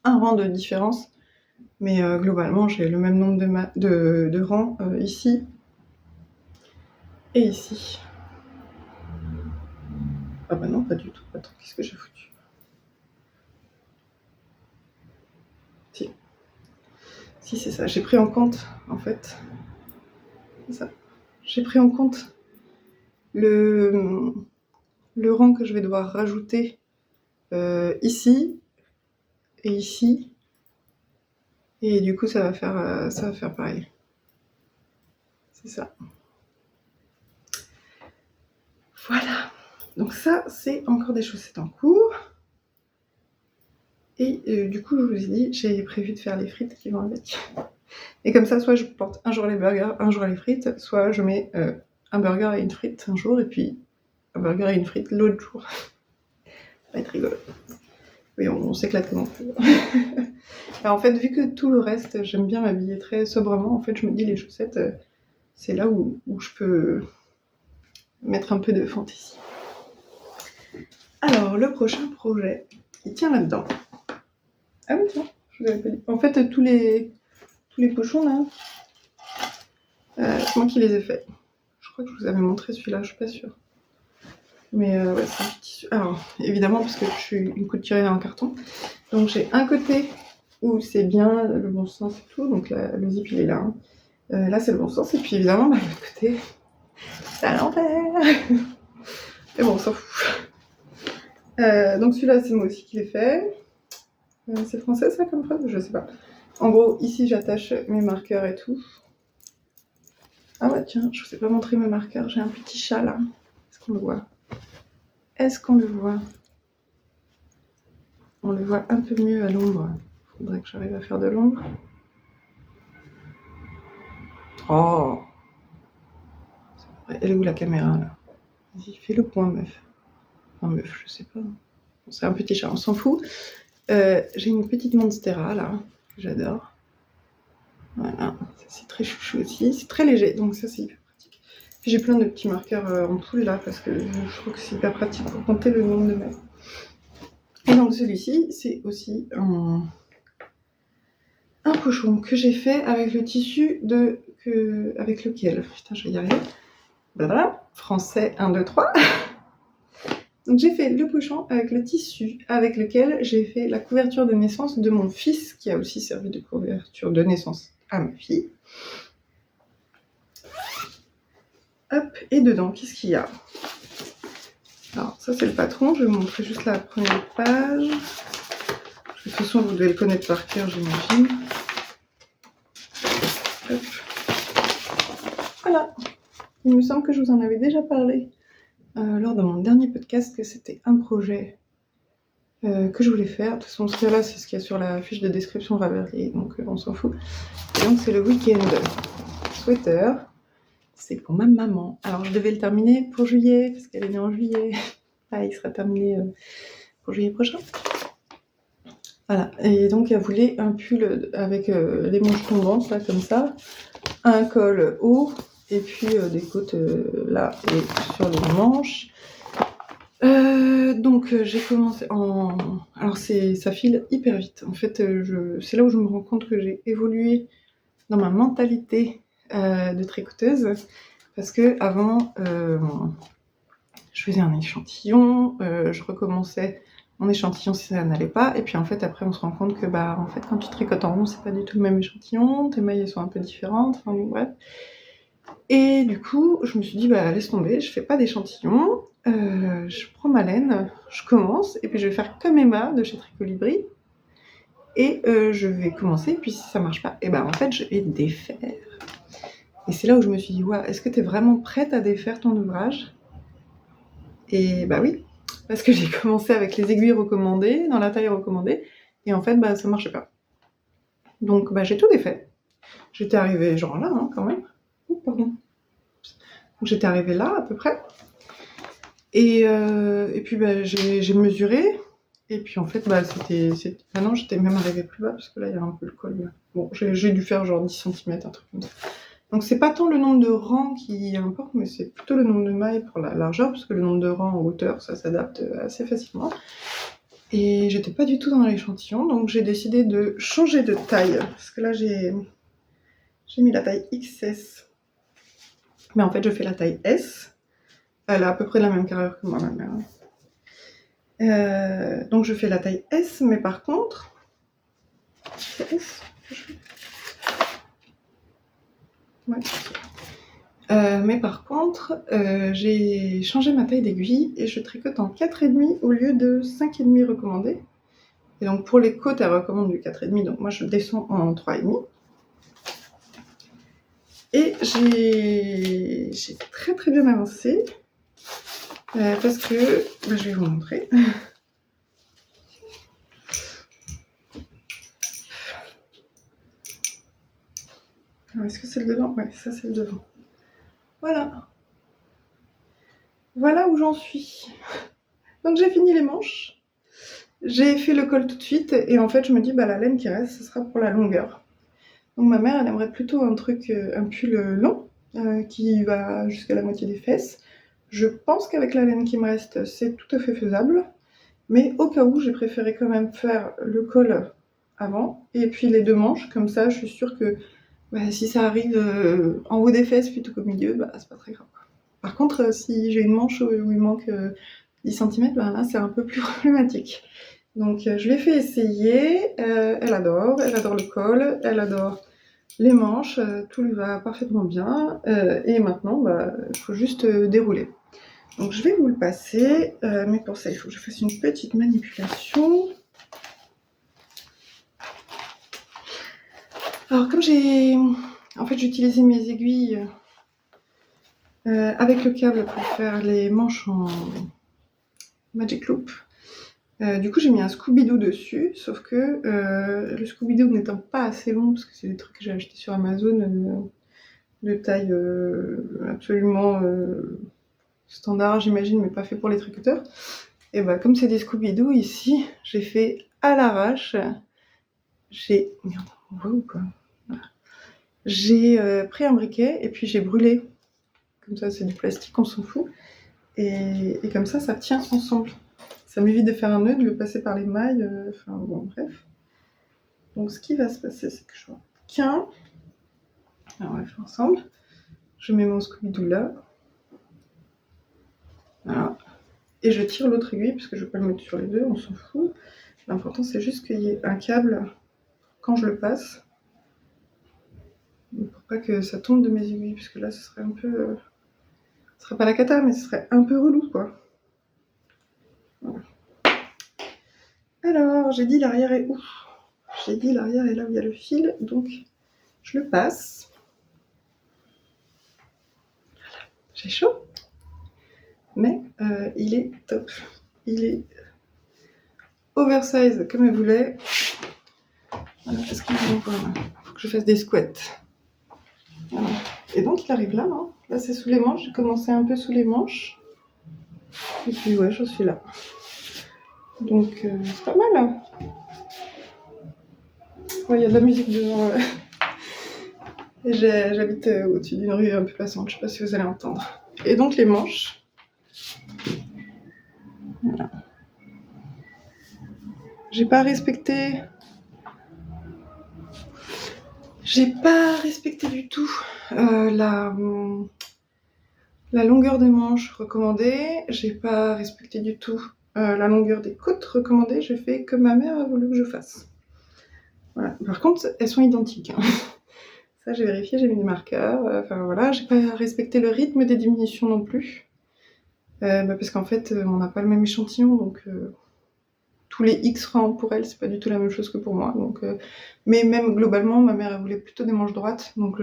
un rang de différence, mais globalement, j'ai le même nombre de rangs ici et ici. Ah bah non, pas du tout. Attends, qu'est-ce que j'ai foutu? Si, c'est ça. J'ai pris en compte, en fait. C'est ça. J'ai pris en compte le rang que je vais devoir rajouter ici et ici. Et du coup, ça va faire pareil. C'est ça. Voilà. Donc ça, c'est encore des chaussettes en cours. Et du coup, je vous ai dit, j'ai prévu de faire les frites qui vont avec. Et comme ça, soit je porte un jour les burgers, un jour les frites, soit je mets un burger et une frite un jour, et puis un burger et une frite l'autre jour. Ça va être rigolo. Oui, on s'éclate comme on peut. Alors, en fait, vu que tout le reste, j'aime bien m'habiller très sobrement, en fait, je me dis les chaussettes, c'est là où je peux mettre un peu de fantaisie. Alors, le prochain projet, il tient là-dedans. Ah oui, tiens, je vous avais pas dit. En fait, tous les pochons, là, c'est moi qui les ai faits. Je crois que je vous avais montré celui-là, je suis pas sûre. Mais ouais, c'est un tissu. Alors, évidemment, parce que je suis une couturière en carton. Donc, j'ai un côté où c'est bien le bon sens et tout. Donc, là, le zip, il est là. Hein. Là, c'est le bon sens. Et puis, évidemment, l'autre côté, c'est à l'envers. Mais bon, on s'en fout. Donc, celui-là, c'est moi aussi qui l'ai fait. C'est français, ça, comme phrase? Je sais pas. En gros, ici, j'attache mes marqueurs et tout. Ah ouais, tiens, je vous ai pas montré mes marqueurs. J'ai un petit chat, là. Est-ce qu'on le voit? Est-ce qu'on le voit? On le voit un peu mieux à l'ombre. Faudrait que j'arrive à faire de l'ombre. Oh! Elle est où la caméra, là? Vas-y, fais le point, meuf. Enfin, meuf, je sais pas. Bon, c'est un petit chat, on s'en fout. J'ai une petite Monstera, là, que j'adore. Voilà, ça c'est très chouchou aussi. C'est très léger, donc ça c'est hyper pratique. J'ai plein de petits marqueurs en poule, là, parce que je trouve que c'est hyper pratique pour compter le nombre de mètres. Et donc celui-ci, c'est aussi un pochon que j'ai fait avec le tissu avec lequel... Putain, je vais y arriver. Voilà, français 1, 2, 3. Donc j'ai fait le pochon avec le tissu avec lequel j'ai fait la couverture de naissance de mon fils, qui a aussi servi de couverture de naissance à ma fille. Hop, et dedans, qu'est-ce qu'il y a? Alors ça c'est le patron, je vais vous montrer juste la première page. De toute façon vous devez le connaître par cœur, j'imagine. Voilà, il me semble que je vous en avais déjà parlé lors de mon dernier podcast, que c'était un projet que je voulais faire. De toute façon, ce là c'est ce qu'il y a sur la fiche de description Ravelry, donc on s'en fout. Et donc c'est le week-end sweater. C'est pour ma maman. Alors je devais le terminer pour juillet, parce qu'elle est née en juillet. Ah, il sera terminé pour juillet prochain. Voilà, et donc elle voulait un pull avec les manches tombantes, là, comme ça, un col haut, et puis des côtes là, et sur les manches. Donc j'ai commencé en... Alors ça file hyper vite. En fait, c'est là où je me rends compte que j'ai évolué dans ma mentalité de tricoteuse. Parce que avant, je faisais un échantillon, je recommençais mon échantillon si ça n'allait pas, et puis en fait après on se rend compte que bah en fait quand tu tricotes en rond c'est pas du tout le même échantillon, tes mailles sont un peu différentes, enfin bon bref. Et du coup je me suis dit bah laisse tomber, je fais pas d'échantillon, je prends ma laine, je commence, et puis je vais faire comme Emma de chez Tricolibri, et je vais commencer, et puis si ça marche pas, et bah en fait je vais défaire. Et c'est là où je me suis dit, ouais, est-ce que tu es vraiment prête à défaire ton ouvrage? Et bah oui, parce que j'ai commencé avec les aiguilles recommandées, dans la taille recommandée, et en fait, bah ça marchait pas. Donc bah j'ai tout défait. J'étais arrivée genre là, hein, quand même. Oh, pardon. Donc j'étais arrivée là, à peu près. Et puis bah j'ai mesuré, et puis en fait, bah c'était... Ah non, j'étais même arrivée plus bas, parce que là, il y a un peu le col. Là. Bon, j'ai dû faire genre 10 cm, un truc comme ça. Donc c'est pas tant le nombre de rangs qui importe, mais c'est plutôt le nombre de mailles pour la largeur, parce que le nombre de rangs en hauteur, ça s'adapte assez facilement. Et j'étais pas du tout dans l'échantillon, donc j'ai décidé de changer de taille, parce que là j'ai mis la taille XS. Mais en fait je fais la taille S. Elle a à peu près la même carrure que moi, ma mère. Donc je fais la taille S, mais par contre... C'est S que je fais. Ouais. Mais par contre, j'ai changé ma taille d'aiguille et je tricote en 4,5 au lieu de 5,5 recommandé. Et donc pour les côtes, elle recommande du 4,5, donc moi je descends en 3,5. Et j'ai très très bien avancé, parce que, bah, je vais vous montrer. Alors, est-ce que c'est le devant? Ouais, ça c'est le devant. Voilà. Voilà où j'en suis. Donc j'ai fini les manches. J'ai fait le col tout de suite, et en fait je me dis, bah la laine qui reste, ce sera pour la longueur. Donc ma mère, elle aimerait plutôt un pull long, qui va jusqu'à la moitié des fesses. Je pense qu'avec la laine qui me reste, c'est tout à fait faisable. Mais au cas où, j'ai préféré quand même faire le col avant, et puis les deux manches, comme ça je suis sûre que bah, si ça arrive en haut des fesses plutôt qu'au milieu, bah c'est pas très grave. Par contre, si j'ai une manche où il manque 10 cm, ben là c'est un peu plus problématique. Donc je l'ai fait essayer, elle adore le col, elle adore les manches, tout lui va parfaitement bien. Et maintenant, bah, il faut juste dérouler. Donc je vais vous le passer, mais pour ça il faut que je fasse une petite manipulation. Alors comme en fait j'utilisais mes aiguilles avec le câble pour faire les manches en Magic Loop. Du coup j'ai mis un Scooby-Doo dessus, sauf que le Scooby-Doo n'étant pas assez long, parce que c'est des trucs que j'ai achetés sur Amazon de taille absolument standard j'imagine, mais pas fait pour les tricoteurs. Et bah comme c'est des Scooby-Doo ici, j'ai fait à l'arrache. Merde, on voit ou quoi? Voilà. J'ai pris un briquet et puis j'ai brûlé. Comme ça c'est du plastique, on s'en fout. Et comme ça tient ensemble. Ça m'évite de faire un nœud, de le passer par les mailles, enfin bon bref. Donc ce qui va se passer, c'est que je vois qu'un. Alors on va faire ensemble. Je mets mon Scooby-Doo là. Voilà. Et je tire l'autre aiguille, parce que je ne vais pas le mettre sur les deux, on s'en fout. L'important c'est juste qu'il y ait un câble quand je le passe. Pour pas que ça tombe de mes aiguilles, parce que là ce serait un peu... ce serait pas la cata, mais ce serait un peu relou quoi. Voilà. Alors, j'ai dit l'arrière est où? J'ai dit l'arrière est là où il y a le fil, donc je le passe. Voilà. J'ai chaud, mais il est top. Il est oversize comme elle voulait. Voilà, est-ce qu'il faut que je fasse des squats. Voilà. Et donc il arrive là, hein. Là c'est sous les manches, j'ai commencé un peu sous les manches. Et puis ouais, je suis là. Donc c'est pas mal. Hein. Ouais, il y a de la musique devant. Et j'habite au-dessus d'une rue un peu passante, je sais pas si vous allez entendre. Et donc les manches. Voilà. J'ai pas respecté du tout la longueur des manches recommandée. J'ai pas respecté du tout la longueur des côtes recommandées. J'ai fait comme ma mère a voulu que je fasse. Voilà. Par contre, elles sont identiques. Hein. Ça, j'ai vérifié, j'ai mis des marqueurs. Enfin voilà, j'ai pas respecté le rythme des diminutions non plus. Parce qu'en fait, on n'a pas le même échantillon, donc tous les X rangs pour elle, c'est pas du tout la même chose que pour moi. Donc, mais même globalement, ma mère elle voulait plutôt des manches droites, donc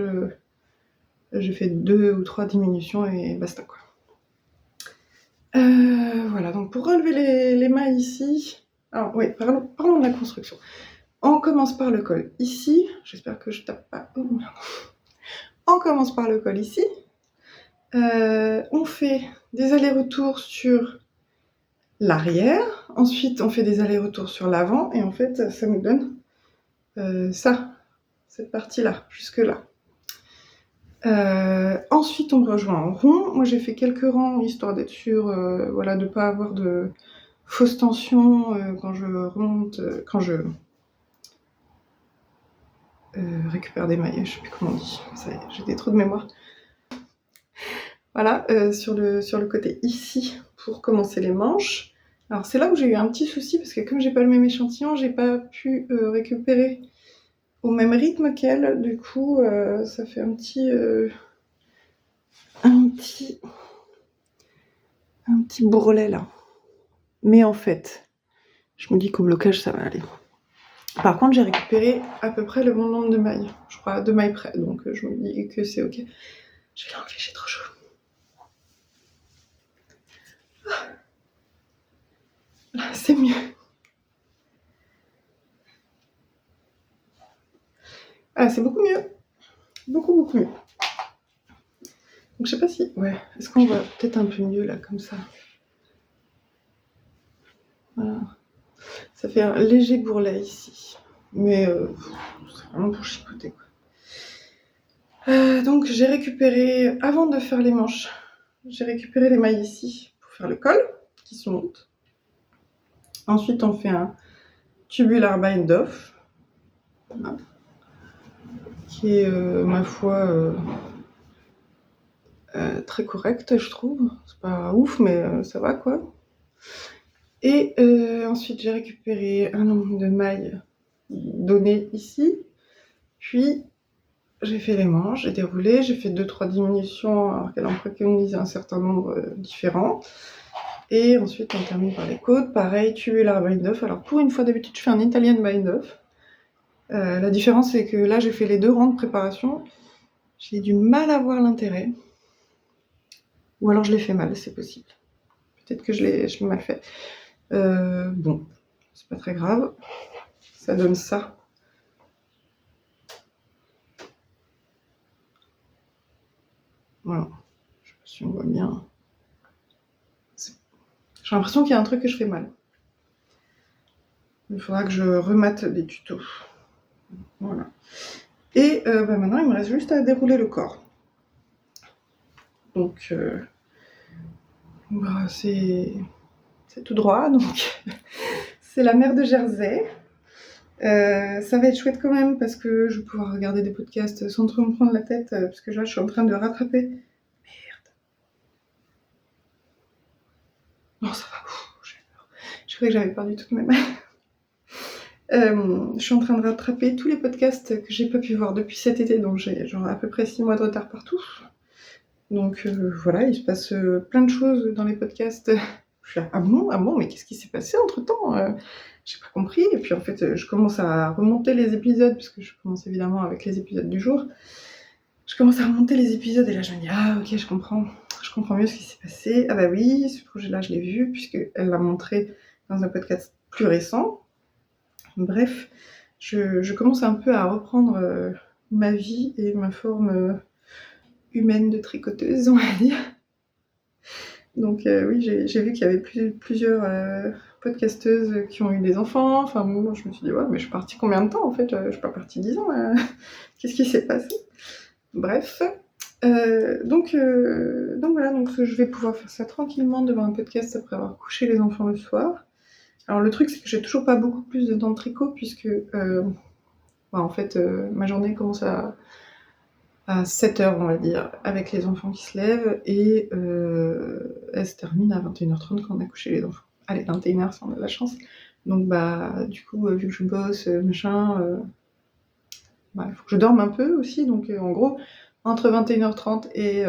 j'ai fait 2 ou 3 diminutions et basta quoi. Voilà, donc pour relever les mailles ici, alors oui, parlons de la construction. On commence par le col ici, j'espère que je tape pas. Oh, merde. On commence par le col ici. On fait des allers-retours sur l'arrière, ensuite on fait des allers-retours sur l'avant, et en fait ça nous donne cette partie-là, jusque-là. Ensuite on rejoint en rond. Moi j'ai fait quelques rangs histoire d'être sûre voilà, de ne pas avoir de fausse tension quand je remonte, quand je récupère des mailles, je sais plus comment on dit, ça y est, j'ai des trous de mémoire. Voilà, sur le côté ici pour commencer les manches. Alors c'est là où j'ai eu un petit souci parce que comme j'ai pas le même échantillon, j'ai pas pu récupérer au même rythme qu'elle. Du coup, ça fait un petit bourrelet là. Mais en fait, je me dis qu'au blocage ça va aller. Par contre, j'ai récupéré à peu près le bon nombre de mailles. Je crois 2 mailles près, donc je me dis que c'est ok. Je vais l'enlever, j'ai trop chaud. Là, c'est mieux. Ah, c'est beaucoup mieux. Beaucoup mieux. Donc je sais pas si... Ouais, est-ce qu'on voit peut-être un peu mieux là, comme ça? Voilà. Ça fait un léger bourrelet ici. Mais c'est vraiment pour chipoter quoi. Donc j'ai récupéré, avant de faire les manches, j'ai récupéré les mailles ici pour faire le col, qui se monte. Ensuite on fait un tubular bind off. Voilà. Qui est, ma foi, très correcte, je trouve. C'est pas ouf, mais ça va, quoi. Et ensuite, j'ai récupéré un nombre de mailles donné ici. Puis, j'ai fait les manches, j'ai déroulé, j'ai fait 2-3 diminutions alors qu'elle en préconise un certain nombre différents. Et ensuite, on termine par les côtes. Pareil, tubular bind-off. Alors, pour une fois, d'habitude, je fais un Italian bind-off. La différence, c'est que là, j'ai fait les 2 rangs de préparation. J'ai du mal à voir l'intérêt. Ou alors, je l'ai fait mal, c'est possible. Peut-être que je l'ai mal fait. Bon, c'est pas très grave. Ça donne ça. Voilà. Je sais pas si on voit bien. J'ai l'impression qu'il y a un truc que je fais mal. Il faudra que je remate des tutos. Voilà. Et maintenant, il me reste juste à dérouler le corps. Donc, c'est tout droit. Donc, c'est la mer de Jersey. Ça va être chouette quand même parce que je vais pouvoir regarder des podcasts sans trop me prendre la tête parce que là, je suis en train de rattraper. Merde. Non, ça va. J'ai peur. Je croyais que j'avais perdu toutes mes mains. Je suis en train de rattraper tous les podcasts que j'ai pas pu voir depuis cet été, donc j'ai genre à peu près 6 mois de retard partout. Donc voilà, il se passe plein de choses dans les podcasts. Je suis là, ah bon, mais qu'est-ce qui s'est passé entre-temps J'ai pas compris. Et puis en fait, je commence à remonter les épisodes, parce que je commence évidemment avec les épisodes du jour. Je commence à remonter les épisodes et là je me dis, ah ok, je comprends mieux ce qui s'est passé. Ah bah oui, ce projet-là je l'ai vu, puisqu'elle l'a montré dans un podcast plus récent. Bref, je commence un peu à reprendre ma vie et ma forme humaine de tricoteuse, on va dire. Donc oui, j'ai vu qu'il y avait plusieurs podcasteuses qui ont eu des enfants. Enfin bon, je me suis dit, ouais, mais je suis partie combien de temps en fait Je suis pas partie 10 ans. Qu'est-ce qui s'est passé Bref. Donc voilà, donc je vais pouvoir faire ça tranquillement devant un podcast après avoir couché les enfants le soir. Alors le truc, c'est que j'ai toujours pas beaucoup plus de temps de tricot puisque en fait ma journée commence à 7h, on va dire, avec les enfants qui se lèvent, et elle se termine à 21h30 quand on a couché les enfants. Allez, 21h si on a de la chance. Donc du coup, vu que je bosse, machin, il faut que je dorme un peu aussi. Donc en gros, entre 21h30 et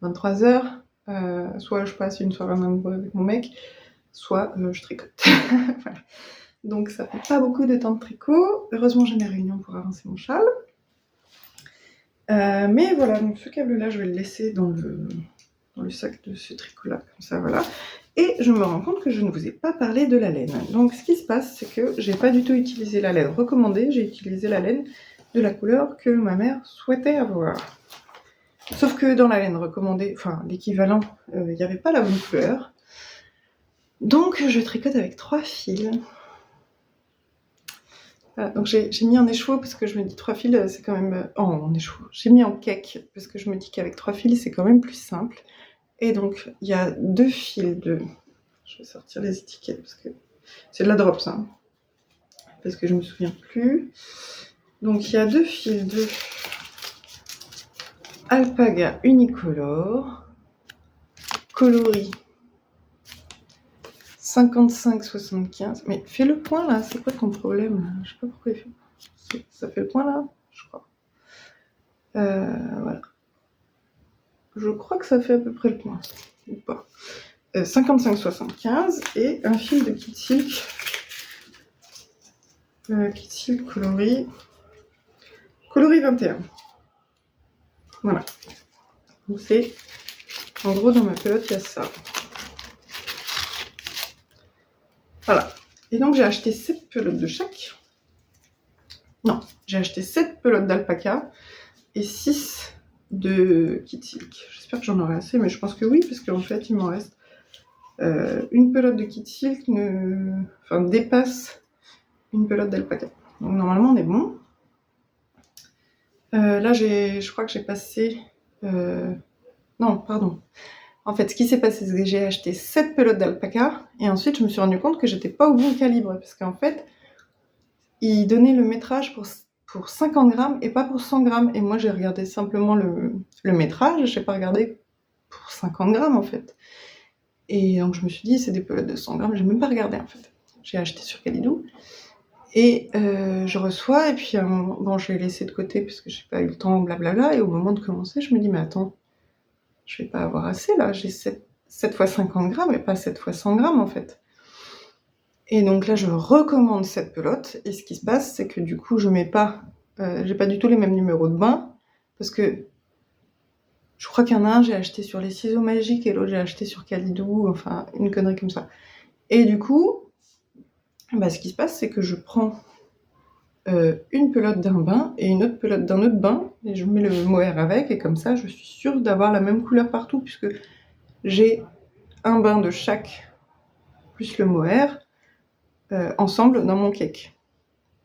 23h, soit je passe une soirée avec mon mec, soit je tricote. Voilà. Donc ça fait pas beaucoup de temps de tricot. Heureusement, j'ai mes réunions pour avancer mon châle. Mais voilà, donc ce câble-là, je vais le laisser dans le sac de ce tricot-là, comme ça, voilà. Et je me rends compte que je ne vous ai pas parlé de la laine. Donc ce qui se passe, c'est que j'ai pas du tout utilisé la laine recommandée, j'ai utilisé la laine de la couleur que ma mère souhaitait avoir. Sauf que dans la laine recommandée, enfin l'équivalent, il n'y avait pas la bonne couleur. Donc je tricote avec 3 fils. Voilà, donc j'ai mis en écheveau parce que je me dis 3 fils c'est quand même... en écheveau. J'ai mis en cake parce que je me dis qu'avec 3 fils c'est quand même plus simple. Et donc il y a 2 fils de... Je vais sortir les étiquettes parce que c'est de la drops, hein, parce que je me souviens plus. Donc il y a 2 fils de Alpaga unicolore, coloris 55-75. Mais fais le point là, c'est quoi ton problème là? Je sais pas pourquoi il fait. Ça fait le point là, je crois. Voilà. Je crois que ça fait à peu près le point, ou pas. 55-75 et un fil de Kit Silk. Kit Silk coloris 21. Voilà. Donc c'est... En gros, dans ma pelote, il y a ça. Voilà. Et donc, j'ai acheté 7 pelotes de chaque. Non, j'ai acheté 7 pelotes d'alpaca et 6 de Kit Silk. J'espère que j'en aurai assez, mais je pense que oui, parce qu'en fait, il m'en reste une pelote de Kit Silk dépasse une pelote d'alpaca. Donc, normalement, on est bon. Là, je crois que j'ai passé... Non, pardon. En fait, ce qui s'est passé, c'est que j'ai acheté 7 pelotes d'alpaca et ensuite, je me suis rendu compte que j'étais pas au bon calibre parce qu'en fait, il donnait le métrage pour pour 50 grammes et pas pour 100 grammes. Et moi, j'ai regardé simplement le métrage, j'ai pas regardé pour 50 grammes en fait. Et donc, je me suis dit, c'est des pelotes de 100 grammes, j'ai même pas regardé en fait. J'ai acheté sur Kalidou. Et je reçois, et puis bon, je l'ai laissé de côté parce que j'ai pas eu le temps, blablabla. Et au moment de commencer, je me dis, mais attends, je vais pas avoir assez là, j'ai 7 fois 50 grammes et pas 7 fois 100 grammes en fait. Et donc là, je recommande cette pelote, et ce qui se passe, c'est que du coup, je mets pas, j'ai pas du tout les mêmes numéros de bain, parce que je crois qu'il y en a un, j'ai acheté sur les ciseaux magiques, et l'autre, j'ai acheté sur Kalidou, enfin, une connerie comme ça. Et du coup, bah, ce qui se passe, c'est que je prends une pelote d'un bain et une autre pelote d'un autre bain, et je mets le mohair avec, et comme ça, je suis sûre d'avoir la même couleur partout, puisque j'ai un bain de chaque, plus le mohair, ensemble dans mon cake.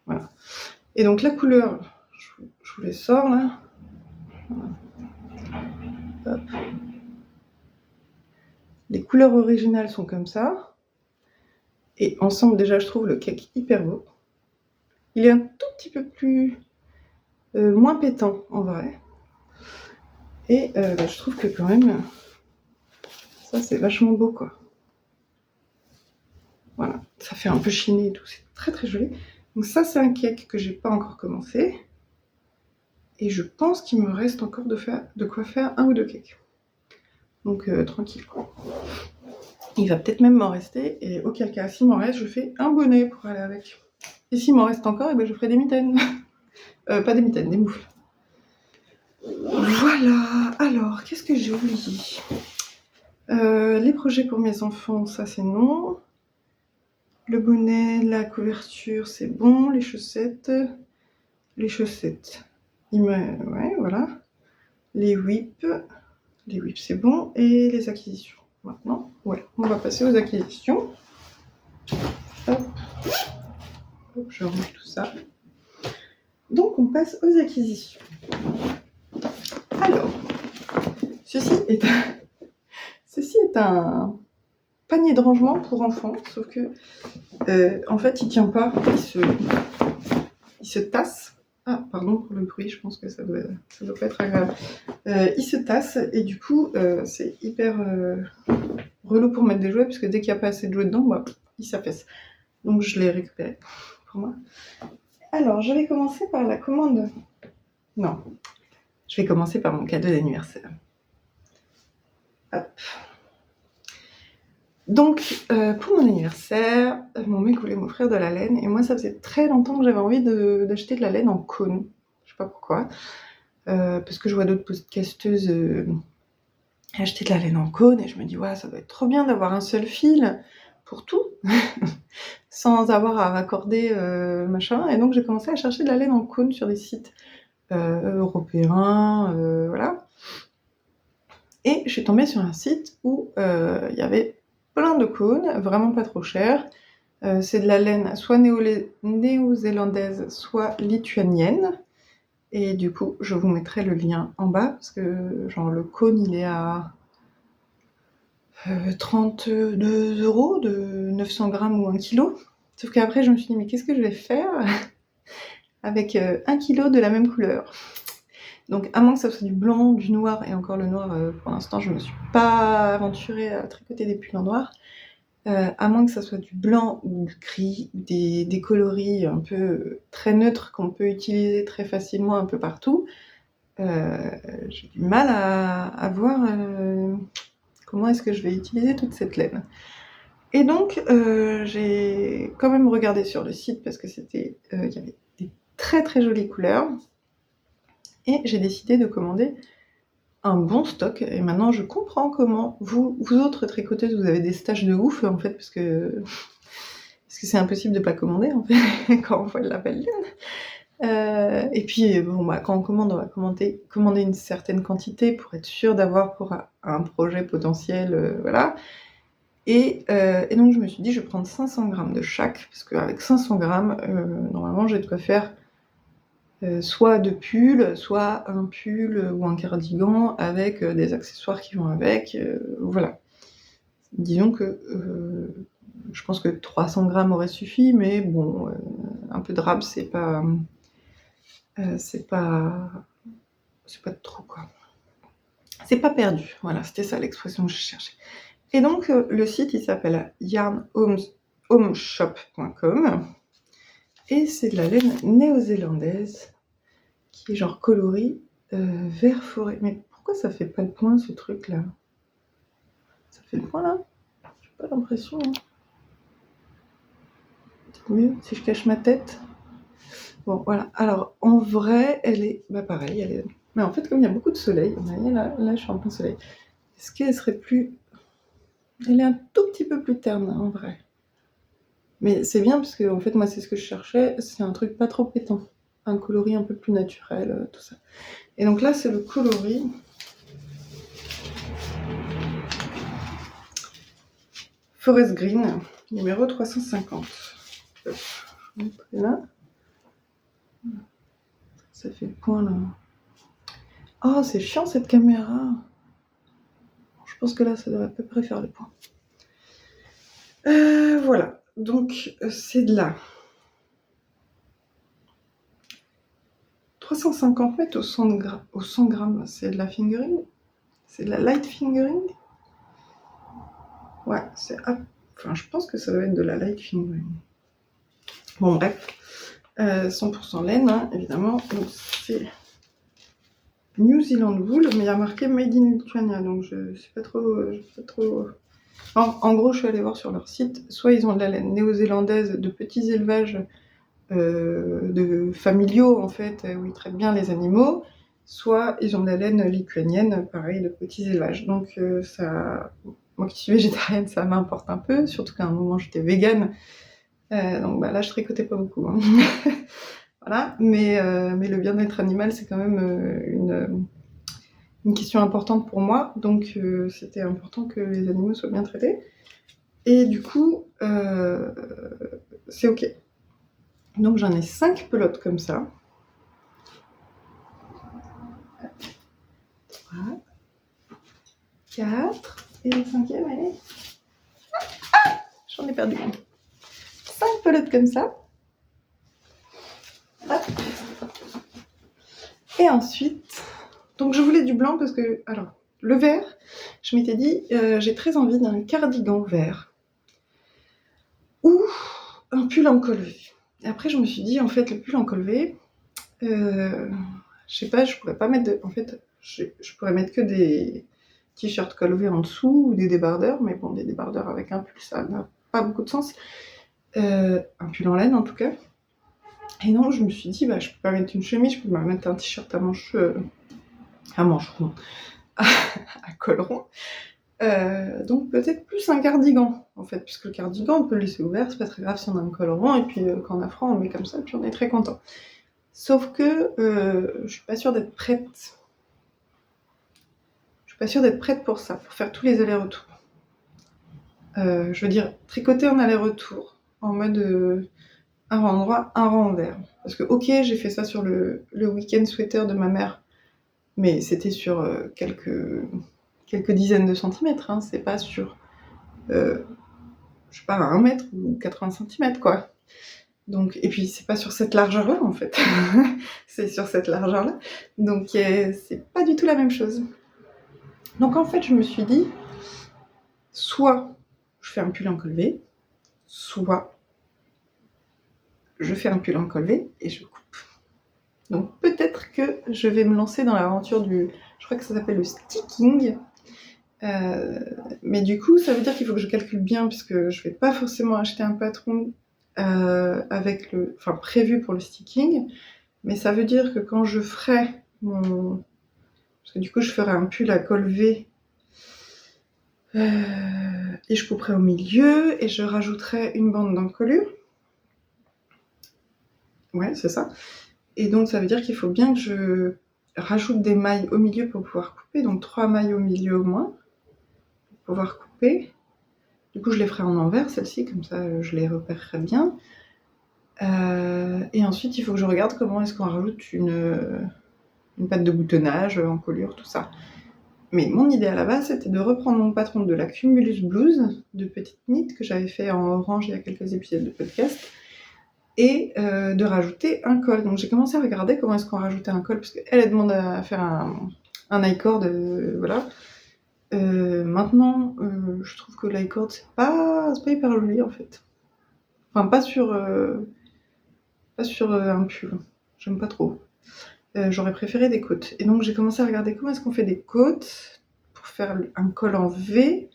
Voilà. Et donc la couleur, je vous les sors là. Hop. Les couleurs originales sont comme ça. Et ensemble, déjà, je trouve le cake hyper beau. Il est un tout petit peu plus... moins pétant, en vrai. Et je trouve que quand même, ça, c'est vachement beau, quoi. Voilà, ça fait un peu chiné et tout, c'est très très joli. Donc ça, c'est un cake que j'ai pas encore commencé. Et je pense qu'il me reste encore de quoi faire un ou deux cakes. Donc tranquille, quoi. Il va peut-être même m'en rester, et auquel cas, s'il m'en reste, je fais un bonnet pour aller avec. Et s'il m'en reste encore, eh ben, je ferai des mitaines. Pas des mitaines, des moufles. Voilà, alors, qu'est-ce que j'ai oublié? Les projets pour mes enfants, ça c'est non. Le bonnet, la couverture, c'est bon. Les chaussettes, ouais, voilà. Les whips c'est bon. Et les acquisitions. Maintenant, ouais, on va passer aux acquisitions. Hop, hop, je range tout ça. Donc, on passe aux acquisitions. Alors, ceci est un panier de rangement pour enfants, sauf que, en fait, il tient pas, il se tasse. Ah, pardon pour le bruit, je pense que ça doit pas être agréable. Il se tasse, et du coup, c'est hyper relou pour mettre des jouets, parce que dès qu'il n'y a pas assez de jouets dedans, bah, il s'affaisse. Donc, je l'ai récupéré pour moi. Alors, je vais commencer par la commande. Non, je vais commencer par mon cadeau d'anniversaire. Hop. Donc, pour mon anniversaire, mon mec voulait m'offrir de la laine, et moi, ça faisait très longtemps que j'avais envie d'acheter de la laine en cône. Je sais pas pourquoi. Parce que je vois d'autres podcasteuses acheter de la laine en cône, et je me dis, ouais, ça doit être trop bien d'avoir un seul fil pour tout, sans avoir à raccorder machin. Et donc, j'ai commencé à chercher de la laine en cône sur des sites européens, voilà. Et je suis tombée sur un site où il y avait plein de cônes, vraiment pas trop cher. C'est de la laine soit néo-zélandaise, soit lituanienne. Et du coup, je vous mettrai le lien en bas, parce que genre le cône, il est à 32 € de 900 grammes ou 1 kg. Sauf qu'après, je me suis dit, mais qu'est-ce que je vais faire avec 1 kg de la même couleur? Donc, à moins que ça soit du blanc, du noir, et encore le noir, pour l'instant, je me suis pas aventurée à tricoter des pulls en noir. À moins que ça soit du blanc ou du gris, des coloris un peu très neutres qu'on peut utiliser très facilement un peu partout. J'ai du mal à voir comment est-ce que je vais utiliser toute cette laine. Et donc, j'ai quand même regardé sur le site, parce que il y avait des très très jolies couleurs, et j'ai décidé de commander un bon stock. Et maintenant, je comprends comment vous autres tricoteuses, vous avez des stages de ouf, en fait, parce que c'est impossible de pas commander, en fait, quand on voit la belle laine. Et puis, bon, bah, quand on commande, on va commander une certaine quantité pour être sûr d'avoir pour un projet potentiel, voilà. Et donc, je me suis dit, je vais prendre 500 grammes de chaque, parce qu'avec 500 grammes, normalement, j'ai de quoi faire soit deux pulls, soit un pull ou un cardigan avec des accessoires qui vont avec, voilà. Disons que je pense que 300 grammes aurait suffi, mais bon, un peu de rab, c'est pas C'est pas trop, quoi. C'est pas perdu, voilà, c'était ça l'expression que je cherchais. Et donc, le site, il s'appelle yarnhomeshop.com et c'est de la laine néo-zélandaise qui est genre coloris vert forêt. Mais pourquoi ça fait pas le point, ce truc-là? Ça fait le point, là? J'ai pas l'impression, hein. C'est mieux si je cache ma tête. Bon, voilà. Alors, en vrai, elle est... Bah, pareil, elle est... Mais en fait, comme il y a beaucoup de soleil, vous voyez, là, je suis en plein soleil. Est-ce qu'elle serait plus... Elle est un tout petit peu plus terne, en vrai. Mais c'est bien, parce que, en fait, moi, c'est ce que je cherchais. C'est un truc pas trop pétant. Un coloris un peu plus naturel, tout ça. Et donc là, c'est le coloris... Forest Green, numéro 350. Je vais mettre là. Ça fait le point, là. Oh, c'est chiant, cette caméra. Je pense que là, ça devrait à peu près faire le point. Voilà. Donc, c'est de là. 350 mètres au 100 grammes. C'est de la fingering? C'est de la light fingering? Ouais, c'est... Enfin, je pense que ça doit être de la light fingering. Bon, bref. 100% laine, hein, évidemment. Donc, c'est... New Zealand Wool, mais il y a marqué Made in Lithuania, donc je sais pas trop... En gros, je suis allée voir sur leur site, soit ils ont de la laine néo-zélandaise de petits élevages de familiaux, en fait, où ils traitent bien les animaux, soit ils ont de la laine lituanienne, pareil, de petits élevages. Donc ça... Moi qui suis végétarienne, ça m'importe un peu, surtout qu'à un moment j'étais végane, donc bah, là je tricotais pas beaucoup. Hein. Voilà, mais le bien-être animal, c'est quand même une question importante pour moi, donc c'était important que les animaux soient bien traités. Et du coup, c'est ok. Donc j'en ai 5 pelotes comme ça. 3, 4, et la 5e, elle est... Ah, j'en ai perdu une. 5 pelotes comme ça. Hop. Et ensuite, donc je voulais du blanc parce que, alors, le vert, je m'étais dit, j'ai très envie d'un cardigan vert ou un pull en col V. Et après, je me suis dit, en fait, le pull en col V, je sais pas, je pourrais pas mettre de... En fait, je pourrais mettre que des t-shirts col V en dessous ou des débardeurs, mais bon, des débardeurs avec un pull, ça n'a pas beaucoup de sens. Un pull en laine, en tout cas. Et non, je me suis dit, bah, je peux pas mettre une chemise, je peux pas mettre un t-shirt à manches rond, à col rond. Donc peut-être plus un cardigan, en fait, puisque le cardigan, on peut le laisser ouvert, c'est pas très grave si on a un col rond, et puis quand on a froid, on le met comme ça, et puis on est très content. Sauf que je suis pas sûre d'être prête. Je suis pas sûre d'être prête pour ça, pour faire tous les allers-retours. Je veux dire, tricoter en aller-retour, en mode un rang droit, un rang envers. Parce que, ok, j'ai fait ça sur le week-end sweater de ma mère, mais c'était sur quelques dizaines de centimètres, hein, c'est pas sur, je sais pas, 1 mètre ou 80 centimètres, quoi. Donc, et puis, c'est pas sur cette largeur-là, en fait. C'est sur cette largeur-là. Donc, c'est pas du tout la même chose. Donc, en fait, je me suis dit, soit je fais un pull en col V, soit je fais un pull en col V et je coupe. Donc peut-être que je vais me lancer dans l'aventure du... Je crois que ça s'appelle le sticking. Mais du coup, ça veut dire qu'il faut que je calcule bien, puisque je vais pas forcément acheter un patron avec prévu pour le sticking. Mais ça veut dire que quand je ferai mon... Parce que du coup, je ferai un pull à col V. Et je couperai au milieu et je rajouterai une bande d'encolure. Ouais, c'est ça. Et donc ça veut dire qu'il faut bien que je rajoute des mailles au milieu pour pouvoir couper, donc 3 mailles au milieu au moins, pour pouvoir couper. Du coup je les ferai en envers, celles-ci, comme ça je les repérerai bien. Et ensuite il faut que je regarde comment est-ce qu'on rajoute une patte de boutonnage, encolure, tout ça. Mais mon idée à la base, c'était de reprendre mon patron de la Cumulus Blues, de petite knit que j'avais fait en orange il y a quelques épisodes de podcast, et de rajouter un col. Donc j'ai commencé à regarder comment est-ce qu'on rajoutait un col, parce qu'elle demande à faire un I-cord, voilà. Maintenant, je trouve que l'i-cord, c'est pas hyper joli en fait. Enfin, pas sur un pull. J'aime pas trop. J'aurais préféré des côtes. Et donc j'ai commencé à regarder comment est-ce qu'on fait des côtes pour faire un col en V.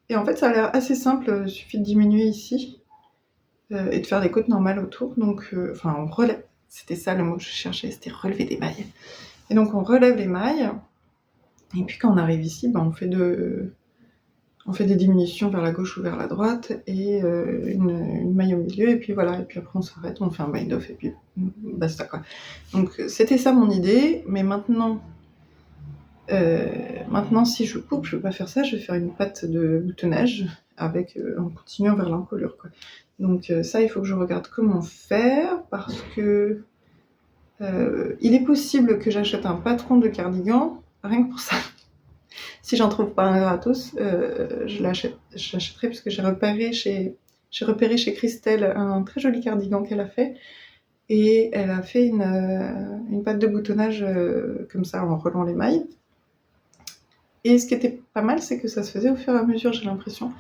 Et en fait, ça a l'air assez simple. Il suffit de diminuer ici et de faire des côtes normales autour. Donc, enfin, on relève. C'était ça le mot que je cherchais, c'était relever des mailles. Et donc on relève les mailles. Et puis quand on arrive ici, ben, on fait des diminutions vers la gauche ou vers la droite et une maille au milieu, et puis voilà, et puis après on s'arrête, on fait un bind-off et puis basta quoi. Donc c'était ça mon idée, mais maintenant si je coupe, je vais pas faire ça, je vais faire une patte de boutonnage avec, en continuant vers l'encolure quoi. Donc ça, il faut que je regarde comment faire, parce que il est possible que j'achète un patron de cardigan, rien que pour ça. Si j'en trouve pas un gratos, je l'achèterai, parce que j'ai repéré chez Christelle un très joli cardigan qu'elle a fait, et elle a fait une patte de boutonnage comme ça en relant les mailles. Et ce qui était pas mal, c'est que ça se faisait au fur et à mesure, j'ai l'impression.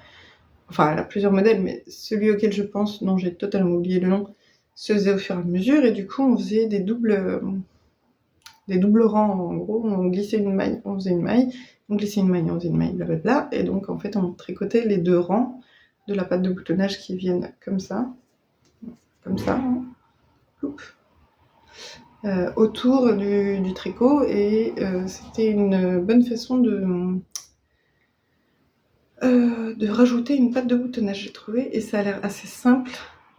Enfin, elle a plusieurs modèles, mais celui auquel je pense, dont j'ai totalement oublié le nom, se faisait au fur et à mesure, et du coup on faisait des doubles rangs, en gros, on glissait une maille, on faisait une maille, on glissait une maille, on faisait une maille, blablabla, et donc en fait on tricotait les deux rangs de la patte de boutonnage qui viennent comme ça, hein. Autour du tricot, et c'était une bonne façon de rajouter une patte de boutonnage, j'ai trouvé, et ça a l'air assez simple,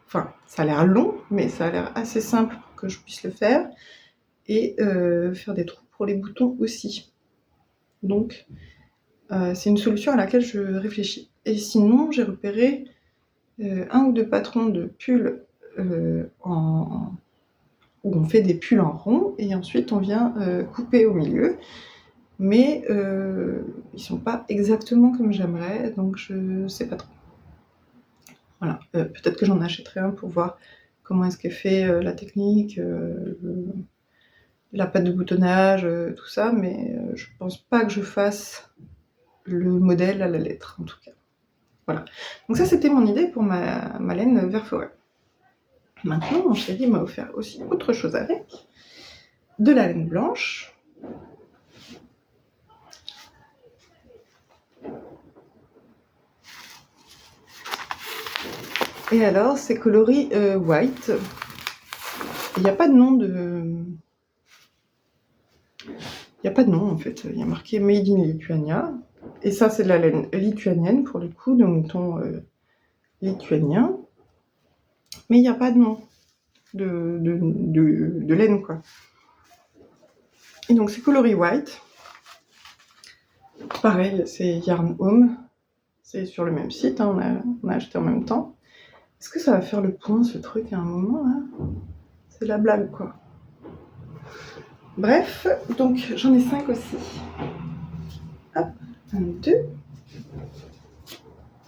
enfin ça a l'air long, mais ça a l'air assez simple pour que je puisse le faire, et faire des trous pour les boutons aussi. Donc c'est une solution à laquelle je réfléchis. Et sinon, j'ai repéré un ou deux patrons de pulls où on fait des pulls en rond, et ensuite on vient couper au milieu. Mais ils sont pas exactement comme j'aimerais, donc je sais pas trop. Voilà, peut-être que j'en achèterai un pour voir comment est-ce qu'est fait la technique, la patte de boutonnage, tout ça, mais je pense pas que je fasse le modèle à la lettre, en tout cas. Voilà. Donc ça, c'était mon idée pour ma laine vert forêt. Maintenant, mon chéri m'a offert aussi autre chose avec. De la laine blanche. Et alors, c'est coloris white. Il n'y a pas de nom Il n'y a pas de nom en fait. Il y a marqué Made in Lithuania. Et ça, c'est de la laine lituanienne pour le coup, de mouton lituanien. Mais il n'y a pas de nom de laine quoi. Et donc c'est coloris white. Pareil, c'est Yarn Home. C'est sur le même site, hein, on a acheté en même temps. Est-ce que ça va faire le point ce truc à un moment là? C'est la blague quoi. Bref, donc j'en ai 5 aussi. Hop, 1, 2,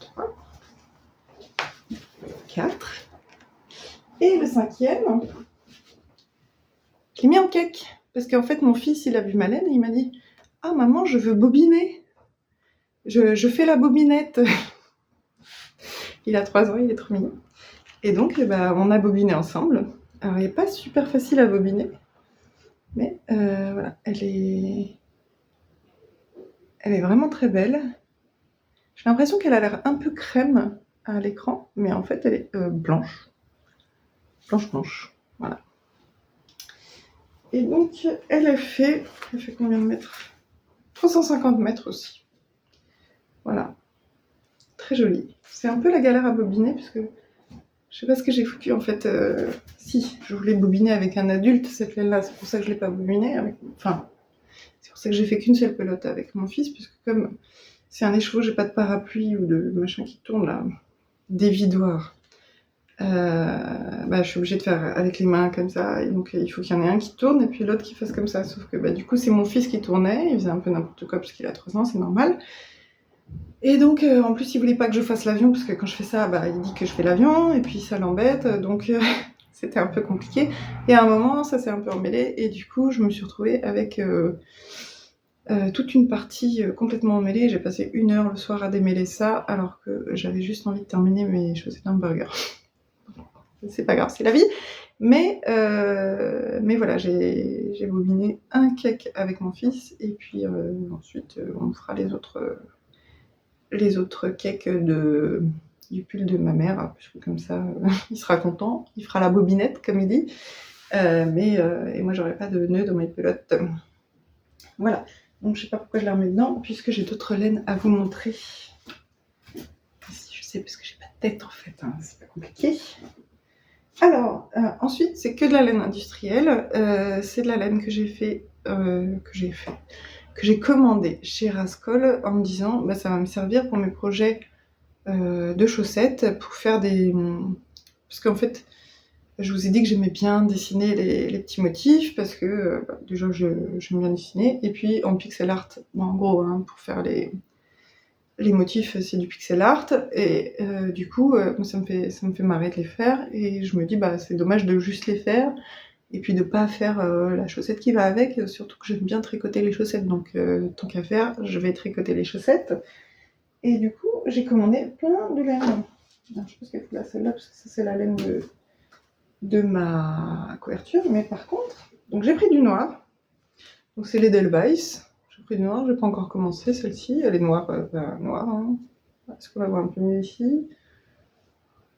3, 4. Et le 5e, je l'ai mis en cake. Parce qu'en fait, mon fils, il a vu ma laine et il m'a dit « Ah maman, je veux bobiner. Je fais la bobinette. » Il a 3 ans, il est trop mignon. Et donc, on a bobiné ensemble. Alors, il n'est pas super facile à bobiner. Mais voilà, elle est vraiment très belle. J'ai l'impression qu'elle a l'air un peu crème à l'écran, mais en fait, elle est blanche. Blanche. Voilà. Et donc, elle fait combien de mètres? 350 mètres aussi. Voilà. Très jolie. C'est un peu la galère à bobiner, parce que je sais pas ce que j'ai foutu en fait. Si, je voulais bobiner avec un adulte cette laine-là, c'est pour ça que je l'ai pas bobiné. Enfin, c'est pour ça que j'ai fait qu'une seule pelote avec mon fils, puisque comme c'est un écheveau, j'ai pas de parapluie ou de machin qui tourne là, dévidoir. Je suis obligée de faire avec les mains comme ça, et donc il faut qu'il y en ait un qui tourne et puis l'autre qui fasse comme ça, sauf que du coup c'est mon fils qui tournait, il faisait un peu n'importe quoi parce qu'il a 3 ans, c'est normal, et donc en plus il voulait pas que je fasse l'avion, parce que quand je fais ça, il dit que je fais l'avion, et puis ça l'embête, donc c'était un peu compliqué. Et à un moment, ça s'est un peu emmêlé, et du coup, je me suis retrouvée avec toute une partie complètement emmêlée. J'ai passé 1 heure le soir à démêler ça, alors que j'avais juste envie de terminer mes chaussettes hamburger. C'est pas grave, c'est la vie. Mais voilà, j'ai bobiné un cake avec mon fils, et puis ensuite on fera les autres cakes du pull de ma mère, puisque comme ça il sera content, il fera la bobinette comme il dit, et moi j'aurai pas de nœud dans mes pelotes. Voilà, donc je sais pas pourquoi je la remets dedans, puisque j'ai d'autres laines à vous montrer. Si je sais, parce que j'ai pas de tête en fait, hein, c'est pas compliqué. Alors, ensuite, c'est que de la laine industrielle. C'est de la laine que j'ai commandée chez Rascol en me disant bah, ça va me servir pour mes projets de chaussettes, pour faire des... Parce qu'en fait, je vous ai dit que j'aimais bien dessiner les petits motifs, parce que déjà j'aime bien dessiner, et puis en pixel art, bon, en gros, hein, pour faire les motifs, c'est du pixel art, et du coup, ça me fait marrer de les faire, et je me dis, bah, c'est dommage de juste les faire, et puis de pas faire la chaussette qui va avec, surtout que j'aime bien tricoter les chaussettes, donc tant qu'à faire, je vais tricoter les chaussettes. Et du coup, j'ai commandé plein de laine. Alors, je pense qu'elle faut la celle-là, parce que ça, c'est la laine de ma couverture, mais par contre, donc j'ai pris du noir, donc c'est l'Edelweiss. J'ai pris du noir, je n'ai pas encore commencé celle-ci, elle est noire, noire, hein. Est-ce qu'on la voit un peu mieux ici?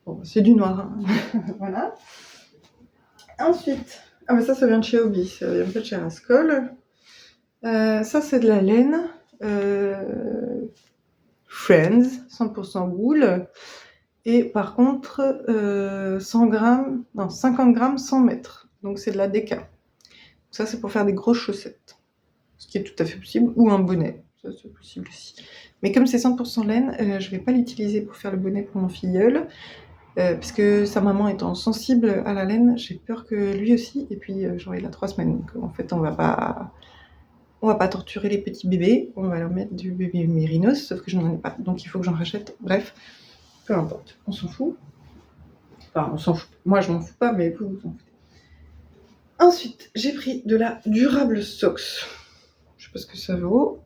Bon, c'est du noir, hein. Voilà. Ensuite, ah mais ça vient de chez Hobby, ça vient peut-être chez Rascol. Ça c'est de la laine Friends, 100% wool. Et par contre, 100 grammes, non, 50 grammes, 100 mètres. Donc c'est de la DK. Ça c'est pour faire des grosses chaussettes. Ce qui est tout à fait possible, ou un bonnet, ça c'est possible aussi. Mais comme c'est 100% laine, je vais pas l'utiliser pour faire le bonnet pour mon filleul, parce que sa maman étant sensible à la laine, j'ai peur que lui aussi, et puis genre il a 3 semaines, donc en fait on va pas torturer les petits bébés, on va leur mettre du bébé mérinos, sauf que je n'en ai pas, donc il faut que j'en rachète, bref, peu importe, on s'en fout. Enfin on s'en fout, moi je m'en fous pas, mais vous en foutez. Ensuite, j'ai pris de la durable Socks. Je sais pas ce que ça vaut.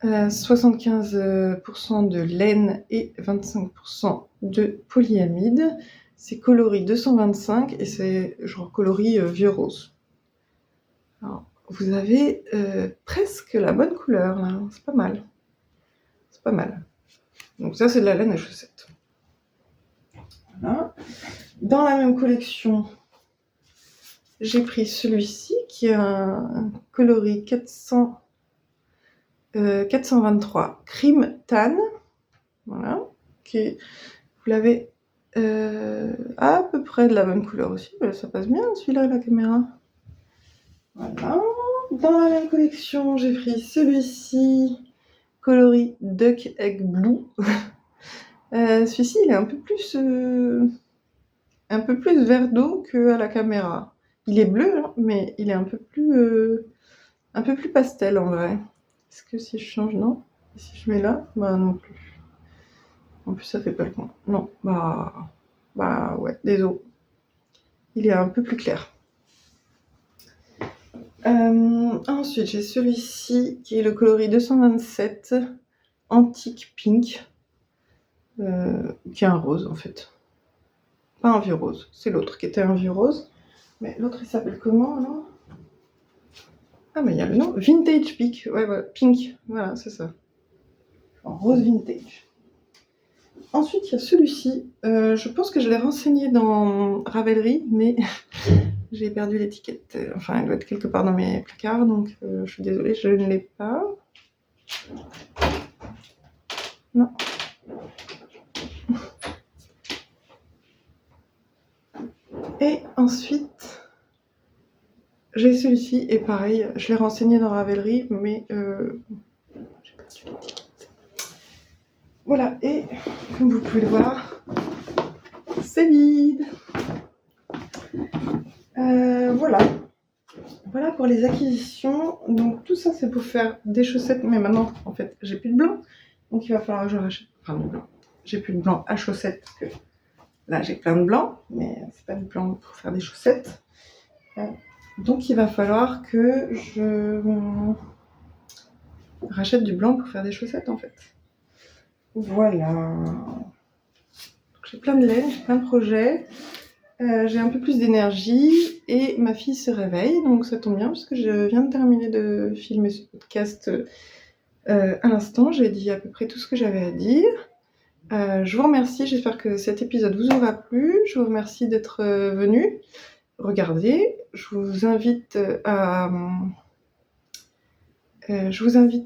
75% de laine et 25% de polyamide. C'est coloris 225 et c'est genre coloris vieux rose. Alors, vous avez presque la bonne couleur là, c'est pas mal. C'est pas mal. Donc ça c'est de la laine à chaussettes. Voilà. Dans la même collection, j'ai pris celui-ci qui est un coloris 423 Cream Tan, voilà, vous l'avez à peu près de la même couleur aussi, ça passe bien celui-là la caméra. Voilà. Dans la même collection, j'ai pris celui-ci, coloris Duck Egg Blue. Celui-ci, il est un peu plus vert d'eau qu'à la caméra. Il est bleu, hein, mais il est un peu plus pastel en vrai. Est-ce que si je change, non? Si je mets là, bah non plus. En plus, ça fait pas le point. Non, bah ouais, désolé. Il est un peu plus clair. Ensuite, j'ai celui-ci qui est le coloris 227 Antique Pink, qui est un rose en fait. Pas un vieux rose, c'est l'autre qui était un vieux rose. Mais l'autre il s'appelle comment alors? Ah, mais il y a le nom Vintage Pink. Ouais, voilà, Pink, voilà, c'est ça. En rose vintage. Ensuite, il y a celui-ci. Je pense que je l'ai renseigné dans Ravelry, mais j'ai perdu l'étiquette. Enfin, elle doit être quelque part dans mes placards, donc je suis désolée, je ne l'ai pas. Non. Et ensuite, j'ai celui-ci, et pareil, je l'ai renseigné dans Ravelry, mais j'ai perdu l'étiquette. Voilà, et comme vous pouvez le voir, c'est vide. Voilà. Voilà pour les acquisitions. Donc tout ça c'est pour faire des chaussettes, mais maintenant en fait j'ai plus de blanc, donc il va falloir que je rachète. Enfin de blanc. J'ai plus de blanc à chaussettes parce que Là, j'ai plein de blanc, mais c'est pas du blanc pour faire des chaussettes. Donc, il va falloir que je rachète du blanc pour faire des chaussettes, en fait. Voilà. Donc, j'ai plein de laine, j'ai plein de projets. J'ai un peu plus d'énergie et ma fille se réveille, donc ça tombe bien parce que je viens de terminer de filmer ce podcast à l'instant. J'ai dit à peu près tout ce que j'avais à dire. Je vous remercie, j'espère que cet épisode vous aura plu. Je vous remercie d'être venu regarder. Je vous invite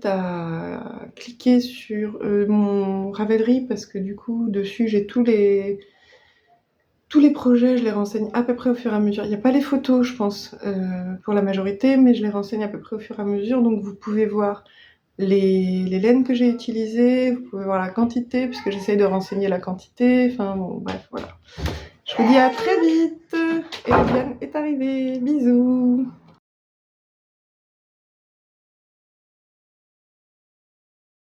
à cliquer sur mon Ravelry parce que du coup dessus j'ai tous les projets, je les renseigne à peu près au fur et à mesure. Il n'y a pas les photos, je pense, pour la majorité, mais je les renseigne à peu près au fur et à mesure. Donc vous pouvez voir les laines que j'ai utilisées, vous pouvez voir la quantité, puisque j'essaye de renseigner la quantité. Enfin bon, bref, voilà. Je vous dis à très vite. Eliane est arrivée. Bisous.